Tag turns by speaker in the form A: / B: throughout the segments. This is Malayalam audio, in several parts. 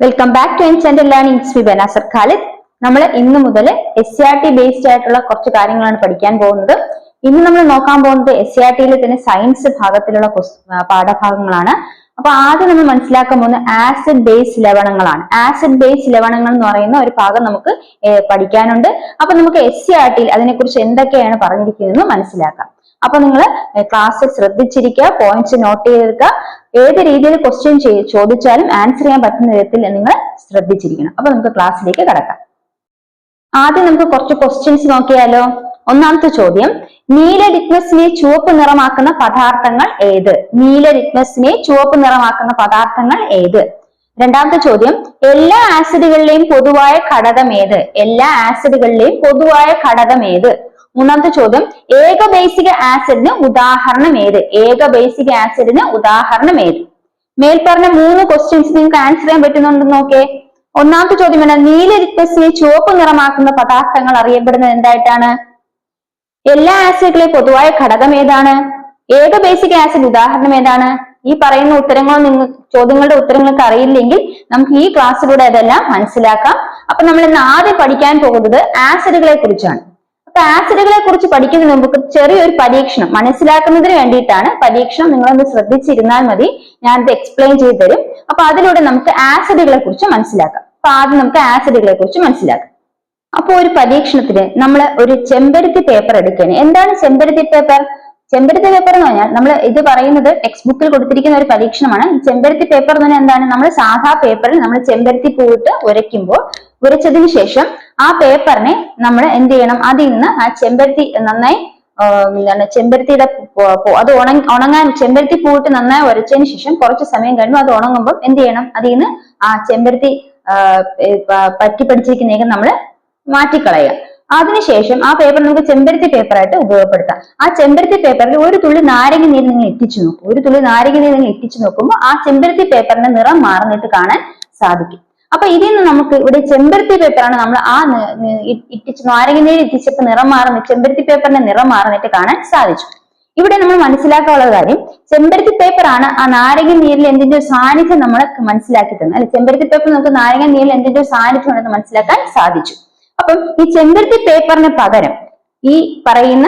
A: Welcome back to Enchanted Learning. It's me Banasar Khalid. നമ്മൾ ഇന്ന് മുതൽ SCERT ബേസ്ഡ് ആയിട്ടുള്ള കുറച്ച് കാര്യങ്ങളാണ് പഠിക്കാൻ പോകുന്നത്. ഇന്ന് നമ്മൾ നോക്കാൻ പോകുന്നത് SCERT-യിൽ തന്നെ സയൻസ് ഭാഗത്തിലുള്ള പാഠഭാഗങ്ങളാണ്. അപ്പൊ ആദ്യം നമ്മൾ മനസ്സിലാക്കാൻ പോകുന്നത് ആസിഡ് ബേസ് ലവണങ്ങളാണ്. ആസിഡ് ബേസ് ലവണങ്ങൾ എന്ന് പറയുന്ന ഒരു ഭാഗം നമുക്ക് പഠിക്കാനുണ്ട്. അപ്പൊ നമുക്ക് SCERT-ൽ അതിനെക്കുറിച്ച് എന്തൊക്കെയാണ് പറഞ്ഞിരിക്കുന്നതെന്ന് മനസ്സിലാക്കാം. അപ്പൊ നിങ്ങൾ ക്ലാസ് ശ്രദ്ധിച്ചിരിക്കുക, പോയിന്റ്സ് നോട്ട് ചെയ്തെടുക്കുക. ഏത് രീതിയിൽ ക്വസ്റ്റ്യൻ ചോദിച്ചാലും ആൻസർ ചെയ്യാൻ പറ്റുന്ന വിധത്തിൽ നിങ്ങൾ ശ്രദ്ധിച്ചിരിക്കണം. അപ്പൊ നമുക്ക് ക്ലാസ്സിലേക്ക് കടക്കാം. ആദ്യം നമുക്ക് കുറച്ച് ക്വസ്റ്റ്യൻസ് നോക്കിയാലോ. ഒന്നാമത്തെ ചോദ്യം, നീല ലിറ്റ്മസിനെ ചുവപ്പ് നിറമാക്കുന്ന പദാർത്ഥങ്ങൾ ഏത്? നീല ലിറ്റ്മസിനെ ചുവപ്പ് നിറമാക്കുന്ന പദാർത്ഥങ്ങൾ ഏത്? രണ്ടാമത്തെ ചോദ്യം, എല്ലാ ആസിഡുകളിലെയും പൊതുവായ ഘടകം ഏത്? എല്ലാ ആസിഡുകളിലെയും പൊതുവായ ഘടകം ഏത്? മൂന്നാമത്തെ ചോദ്യം, ഏക ബേസിക് ആസിഡിന് ഉദാഹരണം ഏത്? ഏക ബേസിക് ആസിഡിന് ഉദാഹരണം ഏത്? മേൽപ്പറഞ്ഞ 3 ക്വസ്റ്റ്യൻസ് നിങ്ങൾക്ക് ആൻസർ ചെയ്യാൻ പറ്റുന്നുണ്ടെന്ന് നോക്കേ. ഒന്നാമത്തെ ചോദ്യം എന്നാ, നീല ലിറ്റ്മസിനെ ചുവപ്പ് നിറമാക്കുന്ന പദാർത്ഥങ്ങൾ അറിയപ്പെടുന്നത് എന്തായിട്ടാണ്? എല്ലാ ആസിഡുകളിലെ പൊതുവായ ഘടകം ഏതാണ്? ഏക ബേസിക് ആസിഡ് ഉദാഹരണം ഏതാണ്? ഈ പറയുന്ന ഉത്തരങ്ങൾ ചോദ്യങ്ങളുടെ ഉത്തരങ്ങൾക്ക് അറിയില്ലെങ്കിൽ നമുക്ക് ഈ ക്ലാസ്സിലൂടെ അതെല്ലാം മനസ്സിലാക്കാം. അപ്പൊ നമ്മൾ ഇന്ന് ആദ്യം പഠിക്കാൻ പോകുന്നത് ആസിഡുകളെ കുറിച്ചാണ്. ആസിഡുകളെ കുറിച്ച് പഠിക്കുന്നതിന് മുമ്പ് ചെറിയൊരു പരീക്ഷണം മനസ്സിലാക്കുന്നതിന് വേണ്ടിയിട്ടാണ്. പരീക്ഷണം നിങ്ങളൊന്ന് ശ്രദ്ധിച്ചിരുന്നാൽ മതി, ഞാനിത് എക്സ്പ്ലെയിൻ ചെയ്ത് തരും. അപ്പൊ അതിലൂടെ നമുക്ക് ആസിഡുകളെ കുറിച്ച് മനസ്സിലാക്കാം. അപ്പൊ ആദ്യം നമുക്ക് ആസിഡുകളെ കുറിച്ച് മനസ്സിലാക്കാം. അപ്പൊ ഒരു പരീക്ഷണത്തിന് നമ്മൾ ഒരു ചെമ്പരത്തി പേപ്പർ എടുക്കുകയാണ്. എന്താണ് ചെമ്പരത്തി പേപ്പർ? ചെമ്പരത്തി പേപ്പർ എന്ന് പറഞ്ഞാൽ നമ്മൾ ഇത് പറയുന്നത് ടെക്സ്റ്റ് ബുക്കിൽ കൊടുത്തിരിക്കുന്ന ഒരു പരീക്ഷണമാണ്. ഈ ചെമ്പരത്തി പേപ്പർ എന്ന് പറഞ്ഞാൽ എന്താണ്? നമ്മൾ സാധാ പേപ്പറിൽ നമ്മൾ ചെമ്പരത്തി പൂവിട്ട് ഉരയ്ക്കുമ്പോൾ ഉരച്ചതിന് ശേഷം ആ പേപ്പറിനെ നമ്മൾ എന്ത് ചെയ്യണം? അതിൽ നിന്ന് ആ ചെമ്പരത്തി നന്നായി ചെമ്പരത്തിയുടെ അത് ഉണങ്ങാൻ ചെമ്പരത്തി പൂവിട്ട് നന്നായി ഉരച്ചതിന് ശേഷം കുറച്ച് സമയം കഴിയുമ്പോൾ അത് ഉണങ്ങുമ്പോൾ എന്ത് ചെയ്യണം? അതിൽ നിന്ന് ആ ചെമ്പരത്തി പറ്റി പിടിച്ചിരിക്കുന്നതൊക്കെ നമ്മൾ മാറ്റിക്കളയുക. അതിനുശേഷം ആ പേപ്പർ നമുക്ക് ചെമ്പരത്തി പേപ്പറായിട്ട് ഉപയോഗപ്പെടുത്താം. ആ ചെമ്പരത്തി പേപ്പറിൽ ഒരു തുള്ളി നാരങ്ങ നീര് നിങ്ങൾ ഇട്ടിച്ചു നോക്കും. ഒരു തുള്ളി നാരങ്ങ നീര് നിങ്ങൾ ഇട്ടിച്ചു നോക്കുമ്പോൾ ആ ചെമ്പരത്തി പേപ്പറിന്റെ നിറം മാറുന്നിട്ട് കാണാൻ സാധിക്കും. അപ്പൊ ഇതിൽ നിന്ന് നമുക്ക് ഇവിടെ ചെമ്പരത്തി പേപ്പറാണ് നമ്മൾ ആ ഇട്ടിച്ച് നാരങ്ങ നീര് ഇട്ടിച്ചപ്പോ നിറം മാറുന്ന ചെമ്പരത്തി പേപ്പറിന്റെ നിറം മാറുന്നിട്ട് കാണാൻ സാധിച്ചു. ഇവിടെ നമ്മൾ മനസ്സിലാക്കാനുള്ള കാര്യം, ചെമ്പരത്തി പേപ്പറാണ് ആ നാരങ്ങ നീരിൽ എന്തിന്റെ ഒരു സാന്നിധ്യം നമ്മൾ മനസ്സിലാക്കി തന്നത്. അല്ലെ, ചെമ്പരത്തി പേപ്പർ നമുക്ക് നാരങ്ങ നീരിൽ എന്തിന്റെ ഒരു സാന്നിധ്യം ഉണ്ടെന്ന് മനസ്സിലാക്കാൻ സാധിച്ചു. അപ്പം ഈ ചെമ്പരത്തി പേപ്പറിന് പകരം ഈ പറയുന്ന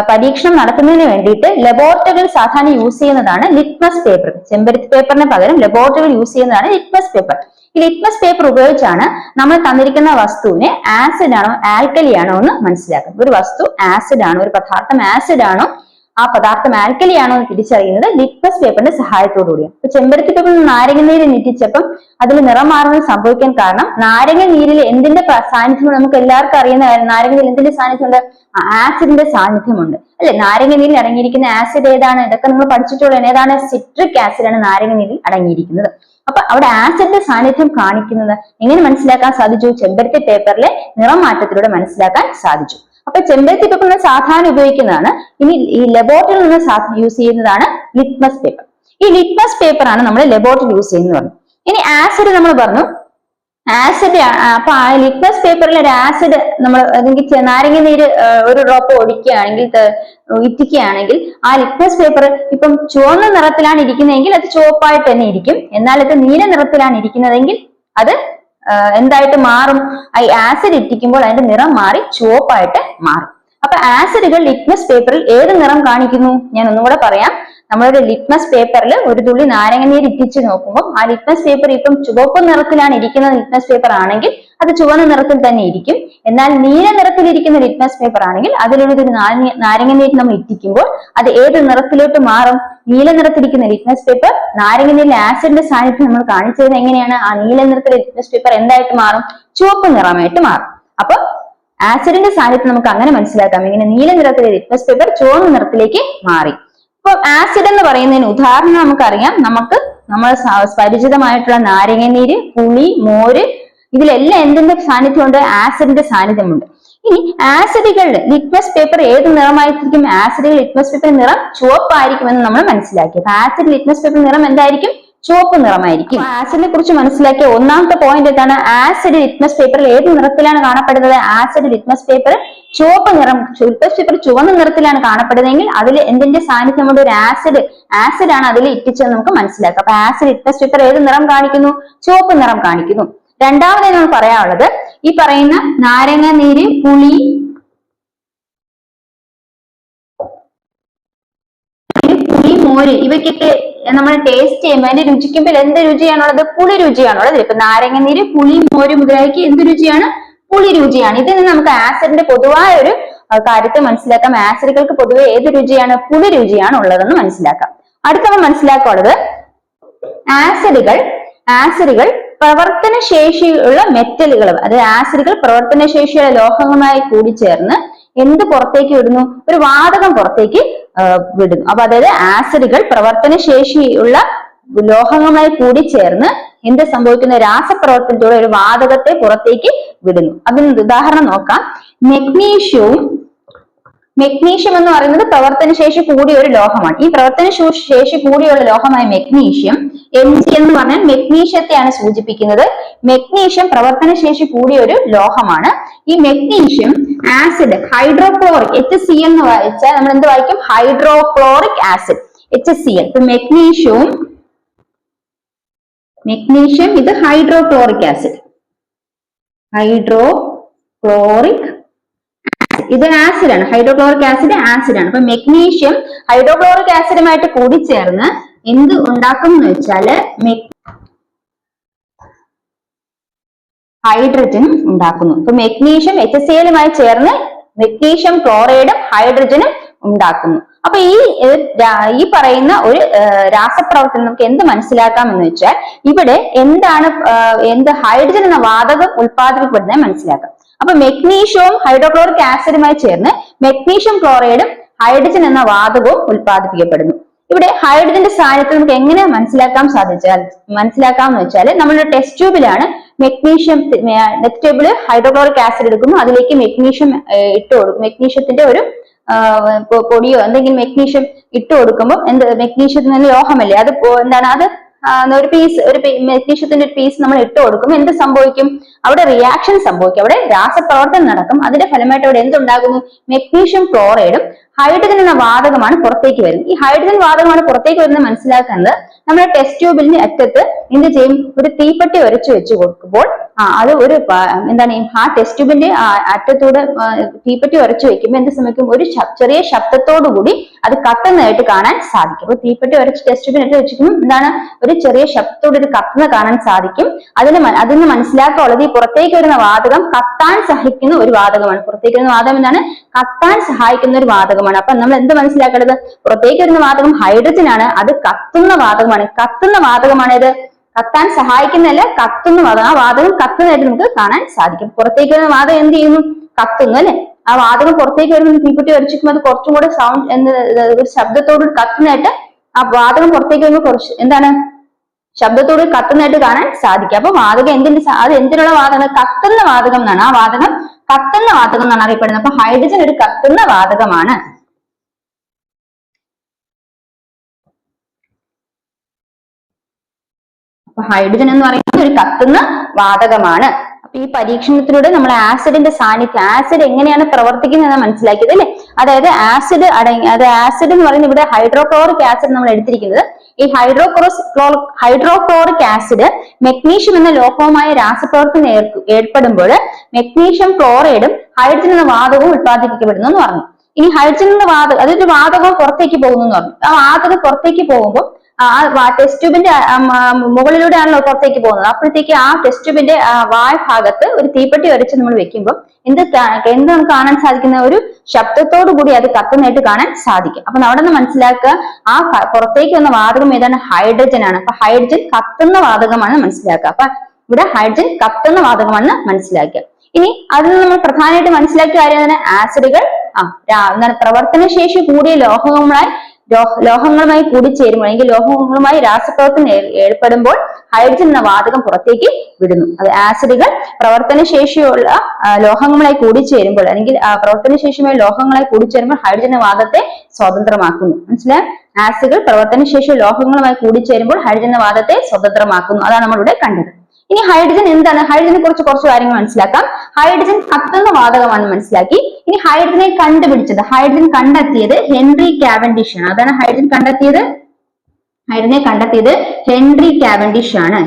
A: പരീക്ഷണം നടത്തുന്നതിന് വേണ്ടിയിട്ട് ലബോറട്ടറികൾ സാധാരണ യൂസ് ചെയ്യുന്നതാണ് ലിറ്റ്മസ് പേപ്പർ. ചെമ്പരത്തി പേപ്പറിന് പകരം ലബോറട്ടറികൾ യൂസ് ചെയ്യുന്നതാണ് ലിറ്റ്മസ് പേപ്പർ. ഈ ലിറ്റ്മസ് പേപ്പർ ഉപയോഗിച്ചാണ് നമ്മൾ തന്നിരിക്കുന്ന വസ്തുവിനെ ആസിഡ് ആണോ ആൽക്കലി ആണോ എന്ന് മനസ്സിലാക്കുന്നത്. ഒരു വസ്തു ആസിഡ് ആണോ, ഒരു പദാർത്ഥം ആസിഡ് ആണോ, ആ പദാർത്ഥം ആൽക്കലി ആണോ എന്ന് തിരിച്ചറിയുന്നത് ലിറ്റ്മസ് പേപ്പറിന്റെ സഹായത്തോടു കൂടിയാണ്. ഇപ്പൊ ചെമ്പരത്തി പേപ്പറിൽ നാരങ്ങ നീര് ഇറ്റിച്ചപ്പം അതിൽ നിറം മാറുന്നത് സംഭവിക്കാൻ കാരണം നാരങ്ങ നീരിൽ എന്തിന്റെ സാന്നിധ്യം നമുക്ക് എല്ലാവർക്കും അറിയുന്ന കാര്യം. നാരങ്ങ നീരിൽ എന്തിന്റെ സാന്നിധ്യമുണ്ട്? ആസിഡിന്റെ സാന്നിധ്യമുണ്ട് അല്ലെ. നാരങ്ങ നീരിൽ അടങ്ങിയിരിക്കുന്ന ആസിഡ് ഏതാണ്? ഇതൊക്കെ നിങ്ങൾ പഠിച്ചിട്ടുള്ളതാണ്. ഏതാണ്? സിട്രിക് ആസിഡ് ആണ് നാരങ്ങ നീരിൽ അടങ്ങിയിരിക്കുന്നത്. അപ്പൊ അവിടെ ആസിഡിന്റെ സാന്നിധ്യം കാണിക്കുന്നത് എങ്ങനെ മനസ്സിലാക്കാൻ സാധിച്ചു? ചെമ്പരത്തി പേപ്പറിലെ നിറം മാറ്റത്തിലൂടെ മനസ്സിലാക്കാൻ സാധിച്ചു. അപ്പൊ ചെമ്പരത്തി പേപ്പർ സാധാരണ ഉപയോഗിക്കുന്നതാണ്. ഇനി ഈ ലബോറട്ടറിയിൽ നിന്ന് യൂസ് ചെയ്യുന്നതാണ് ലിറ്റ്മസ് പേപ്പർ. ഈ ലിറ്റ്മസ് പേപ്പർ ആണ് നമ്മൾ ലബോറട്ടറി യൂസ് ചെയ്യുന്നത് പറഞ്ഞു. ഇനി ആസിഡ് നമ്മൾ പറഞ്ഞു. ആസിഡ് അപ്പൊ ആ ലിറ്റ്മസ് പേപ്പറിൽ ഒരു ആസിഡ് നമ്മൾ അല്ലെങ്കിൽ നാരങ്ങ നീര് ഒരു ഡ്രോപ്പ് ഒഴിക്കുകയാണെങ്കിൽ ഇറ്റിക്കുകയാണെങ്കിൽ ആ ലിറ്റ്മസ് പേപ്പർ ഇപ്പം ചുവന്ന നിറത്തിലാണ് ഇരിക്കുന്നതെങ്കിൽ അത് ചുവപ്പായിട്ട് തന്നെ ഇരിക്കും. എന്നാൽ ഇത് നീല നിറത്തിലാണ് ഇരിക്കുന്നതെങ്കിൽ അത് എന്തായിട്ട് മാറും? ഈ ആസിഡ് ഇറ്റിക്കുമ്പോൾ അതിന്റെ നിറം മാറി ചുവപ്പായിട്ട് മാറും. അപ്പൊ ആസിഡുകൾ ലിറ്റ്മസ് പേപ്പറിൽ ഏത് നിറം കാണിക്കുന്നു? ഞാൻ ഒന്നുകൂടെ പറയാം. നമ്മളൊരു ലിറ്റ്മസ് പേപ്പറിൽ ഒരു തുള്ളി നാരങ്ങ നീര് ഇറ്റിച്ച് നോക്കുമ്പോൾ ആ ലിറ്റ്മസ് പേപ്പർ ഇപ്പം ചുവപ്പ് നിറത്തിലാണ് ഇരിക്കുന്ന ലിറ്റ്മസ് പേപ്പർ ആണെങ്കിൽ അത് ചുവന്ന നിറത്തിൽ തന്നെ ഇരിക്കും. എന്നാൽ നീല നിറത്തിൽ ഇരിക്കുന്ന ലിറ്റ്മസ് പേപ്പർ ആണെങ്കിൽ അതിലൊരു നാരങ്ങ നീര് നമ്മൾ ഇറ്റിക്കുമ്പോൾ അത് ഏത് നിറത്തിലോട്ട് മാറും? നീല നിറത്തിലിരിക്കുന്ന ലിറ്റ്മസ് പേപ്പർ നാരങ്ങ നീരിൽ ആസിഡിന്റെ സാന്നിധ്യം നമ്മൾ കാണിച്ചത് എങ്ങനെയാണ്? ആ നീല നിറത്തിലെ ലിറ്റ്മസ് പേപ്പർ എന്തായിട്ട് മാറും? ചുവപ്പ് നിറമായിട്ട് മാറും. അപ്പൊ ആസിഡിന്റെ സാന്നിധ്യം നമുക്ക് അങ്ങനെ മനസ്സിലാക്കാം. ഇങ്ങനെ നീല നിറത്തിലെ ലിറ്റ്മസ് പേപ്പർ ചുവന്ന നിറത്തിലേക്ക് മാറി. അപ്പൊ ആസിഡ് എന്ന് പറയുന്നതിന് ഉദാഹരണം നമുക്കറിയാം. നമ്മൾ പരിചിതമായിട്ടുള്ള നാരങ്ങ നീര്, പുളി, മോര്, ഇതിലെല്ലാം എന്തിന്റെ സാന്നിധ്യമുണ്ട്? ആസിഡിന്റെ സാന്നിധ്യമുണ്ട്. ഇനി ആസിഡുകളുടെ ലിറ്റ്മസ് പേപ്പർ ഏത് നിറമായിരിക്കും? ആസിഡുകൾ ലിറ്റ്മസ് പേപ്പർ നിറം ചുവപ്പായിരിക്കുമെന്ന് നമ്മൾ മനസ്സിലാക്കി. അപ്പൊ ആസിഡ് ലിറ്റ്മസ് പേപ്പർ നിറം എന്തായിരിക്കും? ചുവപ്പ് നിറമായിരിക്കും. ആസിഡിനെ കുറിച്ച് മനസ്സിലാക്കിയ ഒന്നാമത്തെ പോയിന്റ് എന്താണ്? ആസിഡ് ലിറ്റ്മസ് പേപ്പറിൽ ഏത് നിറത്തിലാണ് കാണപ്പെടുന്നത്? ആസിഡ് ലിറ്റ്മസ് പേപ്പർ ചുവപ്പ് നിറം, ലിറ്റ്മസ് പേപ്പർ ചുവന്ന നിറത്തിലാണ് കാണപ്പെടുന്നതെങ്കിൽ അതിൽ എന്തിന്റെ സാന്നിധ്യം കൊണ്ട് ഒരു ആസിഡ് ആണ് അതിൽ ഇറ്റിച്ചത് നമുക്ക് മനസ്സിലാക്കാം. അപ്പൊ ആസിഡ് ലിറ്റ്മസ് പേപ്പർ ഏത് നിറം കാണിക്കുന്നു? ചുവപ്പ് നിറം കാണിക്കുന്നു. രണ്ടാമതായി നമ്മൾ പറയാനുള്ളത് ഈ പറയുന്ന നാരങ്ങ നീര്, പുളി, മോര് ഇവയ്ക്കൊക്കെ നമ്മൾ ടേസ്റ്റ് ചെയ്യുമ്പോൾ അതിന്റെ രുചിക്കുമ്പോൾ എന്ത് രുചിയാണുള്ളത്? പുളി രുചിയാണുള്ളത്. ഇപ്പൊ നാരങ്ങ നീര്, പുളി, മോര് മുതലാക്കി എന്ത് രുചിയാണ്? പുളി രുചിയാണ്. ഇതിൽ നിന്ന് നമുക്ക് ആസിഡിന്റെ പൊതുവായ ഒരു കാര്യത്തെ മനസ്സിലാക്കാം. ആസിഡുകൾക്ക് പൊതുവെ ഏത് രുചിയാണ്? പുളി രുചിയാണ് ഉള്ളതെന്ന് മനസ്സിലാക്കാം. അടുത്ത നമ്മൾ മനസ്സിലാക്കാനുള്ളത് ആസിഡുകൾ പ്രവർത്തനശേഷിയുള്ള മെറ്റലുകൾ, അത് ആസിഡുകൾ പ്രവർത്തനശേഷിയുള്ള ലോഹങ്ങളുമായി കൂടിച്ചേർന്ന് എന്ത് പുറത്തേക്ക് വിടുന്നു? ഒരു വാതകം പുറത്തേക്ക് വിടുന്നു. അപ്പൊ അതായത് ആസിഡുകൾ പ്രവർത്തനശേഷിയുള്ള ലോഹങ്ങളുമായി കൂടിച്ചേർന്ന് എന്ത് സംഭവിക്കുന്ന? രാസപ്രവർത്തനത്തോടെ ഒരു വാതകത്തെ പുറത്തേക്ക് വിടുന്നു. അതിന് ഉദാഹരണം നോക്കാം. മെഗ്നീഷ്യം എന്ന് പറയുന്നത് പ്രവർത്തനശേഷി കൂടിയ ഒരു ലോഹമാണ്. ഈ പ്രവർത്തനശേഷി കൂടിയുള്ള ലോഹമായ മെഗ്നീഷ്യം, Mg എന്ന് പറഞ്ഞാൽ മെഗ്നീഷ്യത്തെയാണ് സൂചിപ്പിക്കുന്നത്. മെഗ്നീഷ്യം പ്രവർത്തനശേഷി കൂടിയ ഒരു ലോഹമാണ്. ഈ മെഗ്നീഷ്യം ആസിഡ് ഹൈഡ്രോക്ലോറിക് HCl എന്ന് വായിച്ചാൽ നമ്മൾ എന്ത് വായിക്കും? Hydrochloric acid HCl. ഇപ്പൊ മെഗ്നീഷ്യം ഇത് ഹൈഡ്രോക്ലോറിക് ആസിഡ്, ഇത് ആസിഡാണ്. ഹൈഡ്രോക്ലോറിക് ആസിഡ് ആണ്. അപ്പൊ മെഗ്നീഷ്യം ഹൈഡ്രോക്ലോറിക് ആസിഡുമായിട്ട് കൂടിച്ചേർന്ന് എന്ത് ഉണ്ടാക്കും എന്ന് വെച്ചാല് ഹൈഡ്രജൻ ഉണ്ടാക്കുന്നു. ഇപ്പൊ മെഗ്നീഷ്യം HClമായി ചേർന്ന് മെഗ്നീഷ്യം ക്ലോറൈഡും ഹൈഡ്രജനും ഉണ്ടാക്കുന്നു. അപ്പൊ ഈ പറയുന്ന ഒരു രാസപ്രവർത്തനം നമുക്ക് എന്ത് മനസ്സിലാക്കാം എന്ന് വെച്ചാൽ ഇവിടെ ഹൈഡ്രജൻ എന്ന വാതകം ഉൽപ്പാദിപ്പിക്കപ്പെടുന്നത് മനസ്സിലാക്കാം. അപ്പൊ മെഗ്നീഷ്യവും ഹൈഡ്രോക്ലോറിക് ആസിഡുമായി ചേർന്ന് മെഗ്നീഷ്യം ക്ലോറൈഡും ഹൈഡ്രജൻ എന്ന വാതകവും ഉൽപ്പാദിപ്പിക്കപ്പെടുന്നു. ഇവിടെ ഹൈഡ്രജന്റെ സാന്നിധ്യം നമുക്ക് എങ്ങനെ മനസ്സിലാക്കാൻ എന്ന് വെച്ചാൽ നമ്മളുടെ ടെസ്റ്റ് ട്യൂബിലാണ് ടെസ്റ്റ് ട്യൂബിൽ ഹൈഡ്രോക്ലോറിക് ആസിഡ് എടുക്കുന്നു, അതിലേക്ക് മെഗ്നീഷ്യം ഇട്ട് കൊടുക്കും. മെഗ്നീഷ്യത്തിന്റെ ഒരു പൊടിയോ എന്തെങ്കിലും മെഗ്നീഷ്യം ഇട്ട് കൊടുക്കുമ്പോൾ മെഗ്നീഷ്യത്തിന് ലോഹമല്ലേ, അത് ഒരു മെഗ്നീഷ്യത്തിന്റെ ഒരു പീസ് നമ്മൾ ഇട്ട് കൊടുക്കും. എന്ത് സംഭവിക്കും? അവിടെ റിയാക്ഷൻ സംഭവിക്കും, അവിടെ രാസപ്രവർത്തനം നടക്കും. അതിന്റെ ഫലമായിട്ട് അവിടെ എന്തുണ്ടാകുന്നു? മെഗ്നീഷ്യം ക്ലോറൈഡും ഹൈഡ്രജൻ എന്ന വാതകമാണ് പുറത്തേക്ക് വരുന്നത്. ഈ ഹൈഡ്രജൻ വാതകമാണ് പുറത്തേക്ക് വരുന്നത് മനസ്സിലാക്കുന്നത് നമ്മുടെ ടെസ്റ്റ് ട്യൂബിന്റെ അറ്റത്ത് എന്ത് ചെയ്യും? ഒരു തീപ്പെട്ടി ഉരച്ചു വെച്ച് കൊടുക്കുമ്പോൾ അത് ഒരു ആ ടെസ്റ്റ് ട്യൂബിന്റെ അറ്റത്തൂടെ തീപ്പെട്ടി ഉരച്ചു വെക്കുമ്പോൾ എന്ത് സംഭവിക്കും? ഒരു ചെറിയ ശബ്ദത്തോടു കൂടി അത് കത്തുന്നതായിട്ട് കാണാൻ സാധിക്കും. അപ്പൊ തീപ്പെട്ടി ഉരച്ച് ടെസ്റ്റ് ട്യൂബിന് അറ്റത്ത് വെച്ചിരിക്കുമ്പോൾ ഒരു ചെറിയ ശബ്ദത്തോട് ഇത് കത്തുന്ന കാണാൻ സാധിക്കും. അതിന് മനസ്സിലാക്കാനുള്ളത് ഈ പുറത്തേക്ക് വരുന്ന വാതകം കത്താൻ സഹായിക്കുന്ന ഒരു വാതകമാണ്. പുറത്തേക്ക് വരുന്ന വാതകം കത്താൻ സഹായിക്കുന്ന ഒരു വാതകമാണ്. അപ്പൊ നമ്മൾ എന്ത് മനസ്സിലാക്കേണ്ടത്? പുറത്തേക്ക് വരുന്ന വാതകം ഹൈഡ്രജൻ ആണ്, അത് കത്തുന്ന വാതകമാണ്. കത്തുന്ന വാതകമാണ് ഇത്, കത്താൻ സഹായിക്കുന്നതല്ല, കത്തുന്ന വാതകം. ആ വാതകം കത്തുന്നതായിട്ട് നമുക്ക് കാണാൻ സാധിക്കും. പുറത്തേക്ക് വരുന്ന വാതകം എന്ത് ചെയ്യുന്നു? കത്തുന്നു അല്ലെ. ആ വാതകം പുറത്തേക്ക് വരുന്ന തീപ്പെട്ടി വരച്ചിരിക്കുമ്പോൾ അത് കുറച്ചും കൂടെ ഒരു ശബ്ദത്തോട് കത്തുന്നതായിട്ട് ആ വാതകം പുറത്തേക്ക് വരുമ്പോൾ ശബ്ദത്തോട് കത്തുന്നതായിട്ട് കാണാൻ സാധിക്കും. അപ്പൊ വാതകം എന്തിനുള്ള വാതകം? കത്തുന്ന വാതകം എന്നാണ്. ആ വാതകം കത്തുന്ന വാതകം എന്നാണ് അറിയപ്പെടുന്നത്. അപ്പൊ ഹൈഡ്രജൻ ഒരു കത്തുന്ന വാതകമാണ്. അപ്പൊ ഹൈഡ്രജൻ എന്ന് പറയുന്നത് ഒരു കത്തുന്ന വാതകമാണ്. അപ്പൊ ഈ പരീക്ഷണത്തിലൂടെ നമ്മൾ ആസിഡിന്റെ സാന്നിധ്യം, ആസിഡ് എങ്ങനെയാണ് പ്രവർത്തിക്കുന്നത് എന്ന് മനസ്സിലാക്കിയത് അല്ലെ. അതായത് ആസിഡ് എന്ന് പറയുന്നത് ഇവിടെ ഹൈഡ്രോക്ലോറിക് ആസിഡ് നമ്മൾ എടുത്തിരിക്കുന്നത്. ഈ ഹൈഡ്രോക്ലോറിക് ആസിഡ് മെഗ്നീഷ്യം എന്ന ലോഹവുമായ രാസപ്രവർത്തനം ഏർപ്പെടുമ്പോൾ മെഗ്നീഷ്യം ക്ലോറൈഡും ഹൈഡ്രജൻ എന്ന വാതകവും ഉത്പാദിപ്പിക്കപ്പെടുന്നു എന്ന് പറഞ്ഞു. ഇനി ഹൈഡ്രജൻ എന്ന വാതകം, അതൊരു വാതകവും പുറത്തേക്ക് പോകുന്നു എന്ന് പറഞ്ഞു. ആ വാതകം പുറത്തേക്ക് പോകുമ്പോൾ ടെസ്റ്റ് ട്യൂബിന്റെ മുകളിലൂടെയാണല്ലോ പുറത്തേക്ക് പോകുന്നത്. അപ്പോഴത്തേക്ക് ആ ടെസ്റ്റ് ട്യൂബിന്റെ ഭാഗത്ത് ഒരു തീപ്പെട്ടി വരച്ച് നമ്മൾ വെക്കുമ്പോൾ എന്ത് നമുക്ക് കാണാൻ സാധിക്കുന്ന? ഒരു ശബ്ദത്തോടു കൂടി അത് കത്തുന്നതായിട്ട് കാണാൻ സാധിക്കും. അപ്പൊ അവിടെ നിന്ന് മനസ്സിലാക്കുക, ആ പുറത്തേക്ക് വന്ന വാതകം ഏതാണ്? ഹൈഡ്രജൻ ആണ്. അപ്പൊ ഹൈഡ്രജൻ കത്തുന്ന വാതകമാണെന്ന് മനസ്സിലാക്കുക. അപ്പൊ ഇവിടെ ഹൈഡ്രജൻ കത്തുന്ന വാതകമാണെന്ന് മനസ്സിലാക്കുക. ഇനി അതിൽ നമ്മൾ പ്രധാനമായിട്ട് മനസ്സിലാക്കിയ കാര്യം ആസിഡുകൾ പ്രവർത്തനശേഷി കൂടിയ ലോഹങ്ങളുമായി കൂടിച്ചേരുമ്പോൾ അല്ലെങ്കിൽ ലോഹങ്ങളുമായി രാസപ്രവർത്തനം ഏർപ്പെടുമ്പോൾ ഹൈഡ്രജൻ എന്ന വാതകം പുറത്തേക്ക് വിടുന്നു. അത് ആസിഡുകൾ പ്രവർത്തനശേഷിയുള്ള ലോഹങ്ങളുമായി കൂടിച്ചേരുമ്പോൾ അല്ലെങ്കിൽ പ്രവർത്തനശേഷിയുമായ ലോഹങ്ങളായി കൂടിച്ചേരുമ്പോൾ ഹൈഡ്രജൻ എന്ന വാതകത്തെ സ്വതന്ത്രമാക്കുന്നു. മനസ്സിലായോ? ആസിഡുകൾ പ്രവർത്തനശേഷി ലോഹങ്ങളുമായി കൂടിച്ചേരുമ്പോൾ ഹൈഡ്രജൻ എന്ന വാതകത്തെ സ്വതന്ത്രമാക്കുന്നു. അതാണ് നമ്മളിവിടെ കണ്ടത്. ഇനി ഹൈഡ്രജൻ എന്താണ്? ഹൈഡ്രജനെ കുറിച്ച് കുറച്ച് കാര്യങ്ങൾ മനസ്സിലാക്കാം. ഹൈഡ്രജൻ കത്തുന്ന വാതകമാണെന്ന് മനസ്സിലാക്കി. ഇനി ഹൈഡ്രജനെ കണ്ടെത്തിയത് ഹെൻറി കാവൻഡിഷ് ആണ്. അതാണ് ഹൈഡ്രജനെ കണ്ടെത്തിയത് ഹെൻറി കാവൻഡിഷ് ആണ്.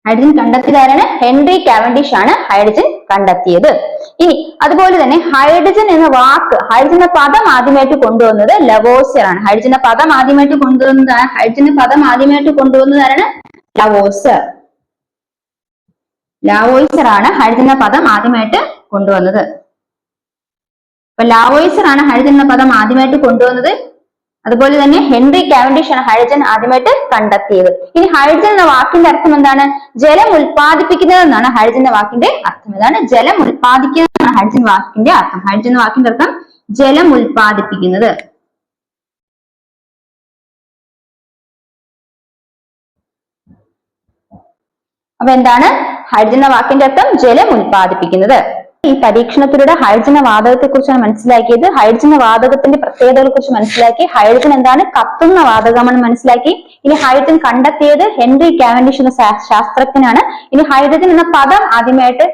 A: ഹൈഡ്രജൻ കണ്ടെത്തിയത് ആരാണ്? ഹെൻറി കാവൻഡിഷ് ആണ് ഹൈഡ്രജൻ കണ്ടെത്തിയത്. ഇനി അതുപോലെ തന്നെ ഹൈഡ്രജൻ എന്ന പദം ആദ്യമായിട്ട് കൊണ്ടുവന്നത് ലവോസിയർ ആണ്. ഹൈഡ്രജന്റെ പദം ആദ്യമായിട്ട് കൊണ്ടുവന്നത് ആരാണ്? ലാവോയിസർ ആണ് ഹൈഡ്രജന്റെ പദം ആദ്യമായിട്ട് കൊണ്ടുവന്നത്. അപ്പൊ ലാവോയിസർ ആണ് ഹൈഡ്രജൻ എന്ന പദം ആദ്യമായിട്ട് കൊണ്ടുവന്നത്. അതുപോലെ തന്നെ ഹെൻറി കാവൻഡിഷ് ആണ് ഹൈഡ്രജൻ ആദ്യമായിട്ട് കണ്ടെത്തിയത്. ഇനി ഹൈഡ്രജൻ എന്ന വാക്കിന്റെ അർത്ഥം എന്താണ്? ജലം ഉൽപ്പാദിപ്പിക്കുന്നത് എന്നാണ് ഹൈഡ്രജന്റെ വാക്കിന്റെ അർത്ഥം. എന്താണ്? ജലം ഉൽപ്പാദിക്കുന്നത് എന്നാണ് ഹൈഡ്രജൻ വാക്കിന്റെ അർത്ഥം. ഹൈഡ്രജൻ എന്ന വാക്കിന്റെ അർത്ഥം ജലം ഉൽപ്പാദിപ്പിക്കുന്നത്. അപ്പൊ എന്താണ് ഹൈഡ്രജൻ എന്ന വാക്കിന്റെ അർത്ഥം? ജലം ഉൽപ്പാദിപ്പിക്കുന്നത്. ഈ പരീക്ഷണത്തിലൂടെ ഹൈഡ്രജൻ വാതകത്തെ കുറിച്ചാണ് മനസ്സിലാക്കിയത്. ഹൈഡ്രജൻ വാതകത്തിന്റെ പ്രത്യേകതകളെ കുറിച്ച് മനസ്സിലാക്കി. ഹൈഡ്രജൻ എന്താണ്? കത്തുന്ന വാതകമാണെന്ന് മനസ്സിലാക്കി. ഇനി ഹൈഡ്രജൻ കണ്ടെത്തിയത് ഹെൻറി കാവൻഡിഷ് എന്ന ശാസ്ത്രജ്ഞനാണ്. ഇനി ഹൈഡ്രജൻ എന്ന പദം ആദ്യമായിട്ട്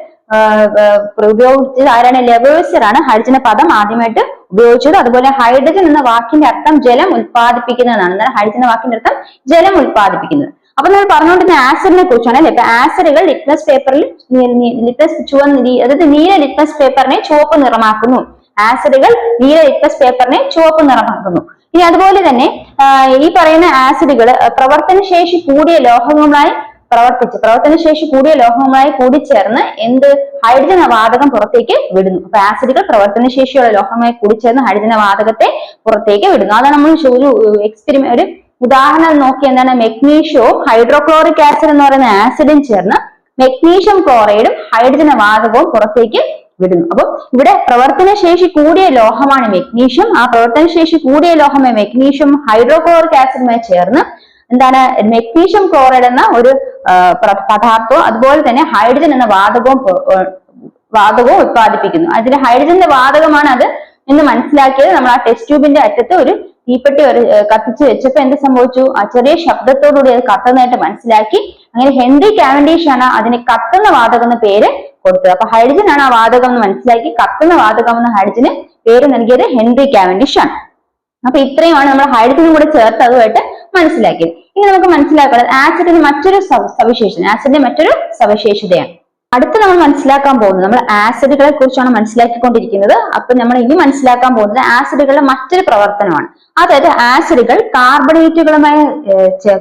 A: ഉപയോഗിച്ചത് ആരാണ്? ലവോസിയർ ആണ് ഹൈഡ്രജൻ പദം ആദ്യമായിട്ട് ഉപയോഗിച്ചത്. അതുപോലെ ഹൈഡ്രജൻ എന്ന വാക്കിന്റെ അർത്ഥം ജലം ഉൽപ്പാദിപ്പിക്കുന്നതാണ്. എന്താണ് ഹൈഡ്രജൻ വാക്കിന്റെ അർത്ഥം? ജലം ഉൽപ്പാദിപ്പിക്കുന്നത്. അപ്പൊ നമ്മൾ പറഞ്ഞുകൊണ്ടിരുന്ന ആസിഡിനെ കുറിച്ചാണ് അല്ലെ. ഇപ്പൊ ആസിഡുകൾ ലിറ്റ്മസ് പേപ്പറിൽ അതായത് നീല ലിറ്റ്മസ് പേപ്പറിനെ ചുവപ്പ് നിറമാക്കുന്നു. ഇനി അതുപോലെ തന്നെ ഈ പറയുന്ന ആസിഡുകൾ പ്രവർത്തനശേഷി കൂടിയ ലോഹങ്ങളായി കൂടിച്ചേർന്ന് ഹൈഡ്രജൻ വാതകം പുറത്തേക്ക് വിടുന്നു. അപ്പൊ ആസിഡുകൾ പ്രവർത്തനശേഷിയുള്ള ലോഹമായി കൂടിച്ചേർന്ന് ഹൈഡ്രജൻ വാതകത്തെ പുറത്തേക്ക് വിടുന്നു. അതാണ് നമ്മൾ ഒരു ഉദാഹരണം നോക്കി. എന്താണ്? മെഗ്നീഷ്യവും ഹൈഡ്രോക്ലോറിക് ആസിഡ് എന്ന് പറയുന്ന ആസിഡും ചേർന്ന് മെഗ്നീഷ്യം ക്ലോറൈഡും ഹൈഡ്രജൻ വാതകവും പുറത്തേക്ക് വിടുന്നു. അപ്പൊ ഇവിടെ പ്രവർത്തനശേഷി കൂടിയ ലോഹമാണ് മെഗ്നീഷ്യം. ആ പ്രവർത്തനശേഷി കൂടിയ ലോഹമായ മെഗ്നീഷ്യം ഹൈഡ്രോക്ലോറിക് ആസിഡുമായി ചേർന്ന് എന്താണ്? മെഗ്നീഷ്യം ക്ലോറൈഡ് എന്ന ഒരു പദാർത്ഥവും അതുപോലെ തന്നെ ഹൈഡ്രജൻ എന്ന വാതകവും ഉത്പാദിപ്പിക്കുന്നു. അതിൽ ഹൈഡ്രജന്റെ വാതകമാണ് അത് എന്ന് മനസ്സിലാക്കിയത് നമ്മൾ ആ ടെസ്റ്റ് ട്യൂബിന്റെ അറ്റത്ത് ഒരു തീപ്പെട്ടി കത്തിച്ച് വെച്ചപ്പോ എന്ത് സംഭവിച്ചു? ആ ചെറിയ ശബ്ദത്തോടുകൂടി അത് കത്തുന്നതായിട്ട് മനസ്സിലാക്കി. അങ്ങനെ ഹെൻറി കാവൻഡിഷ് ആണ് അതിന് കത്തുന്ന വാതകം എന്ന പേര് കൊടുത്തത്. അപ്പൊ ഹൈഡ്രജൻ ആണ് ആ വാതകം എന്ന് മനസ്സിലാക്കി കത്തുന്ന വാതകം എന്ന ഹൈഡ്രജന് പേര് നൽകിയത് ഹെൻറി കാവൻഡിഷ് ആണ്. അപ്പൊ ഇത്രയുമാണ് നമ്മൾ ഹൈഡ്രജനും കൂടെ ചേർത്ത് അതുമായിട്ട് മനസ്സിലാക്കിയത്. ഇനി നമുക്ക് മനസ്സിലാക്കുന്നത് ആസിഡിന്റെ മറ്റൊരു സവിശേഷതയാണ്. അടുത്ത് നമ്മൾ മനസ്സിലാക്കാൻ പോകുന്നത്, നമ്മൾ ആസിഡുകളെ കുറിച്ചാണ് മനസ്സിലാക്കിക്കൊണ്ടിരിക്കുന്നത്. അപ്പൊ നമ്മൾ ഇനി മനസ്സിലാക്കാൻ പോകുന്നത് ആസിഡുകളുടെ മറ്റൊരു പ്രവർത്തനമാണ്. അതായത് ആസിഡുകൾ കാർബണേറ്റുകളുമായി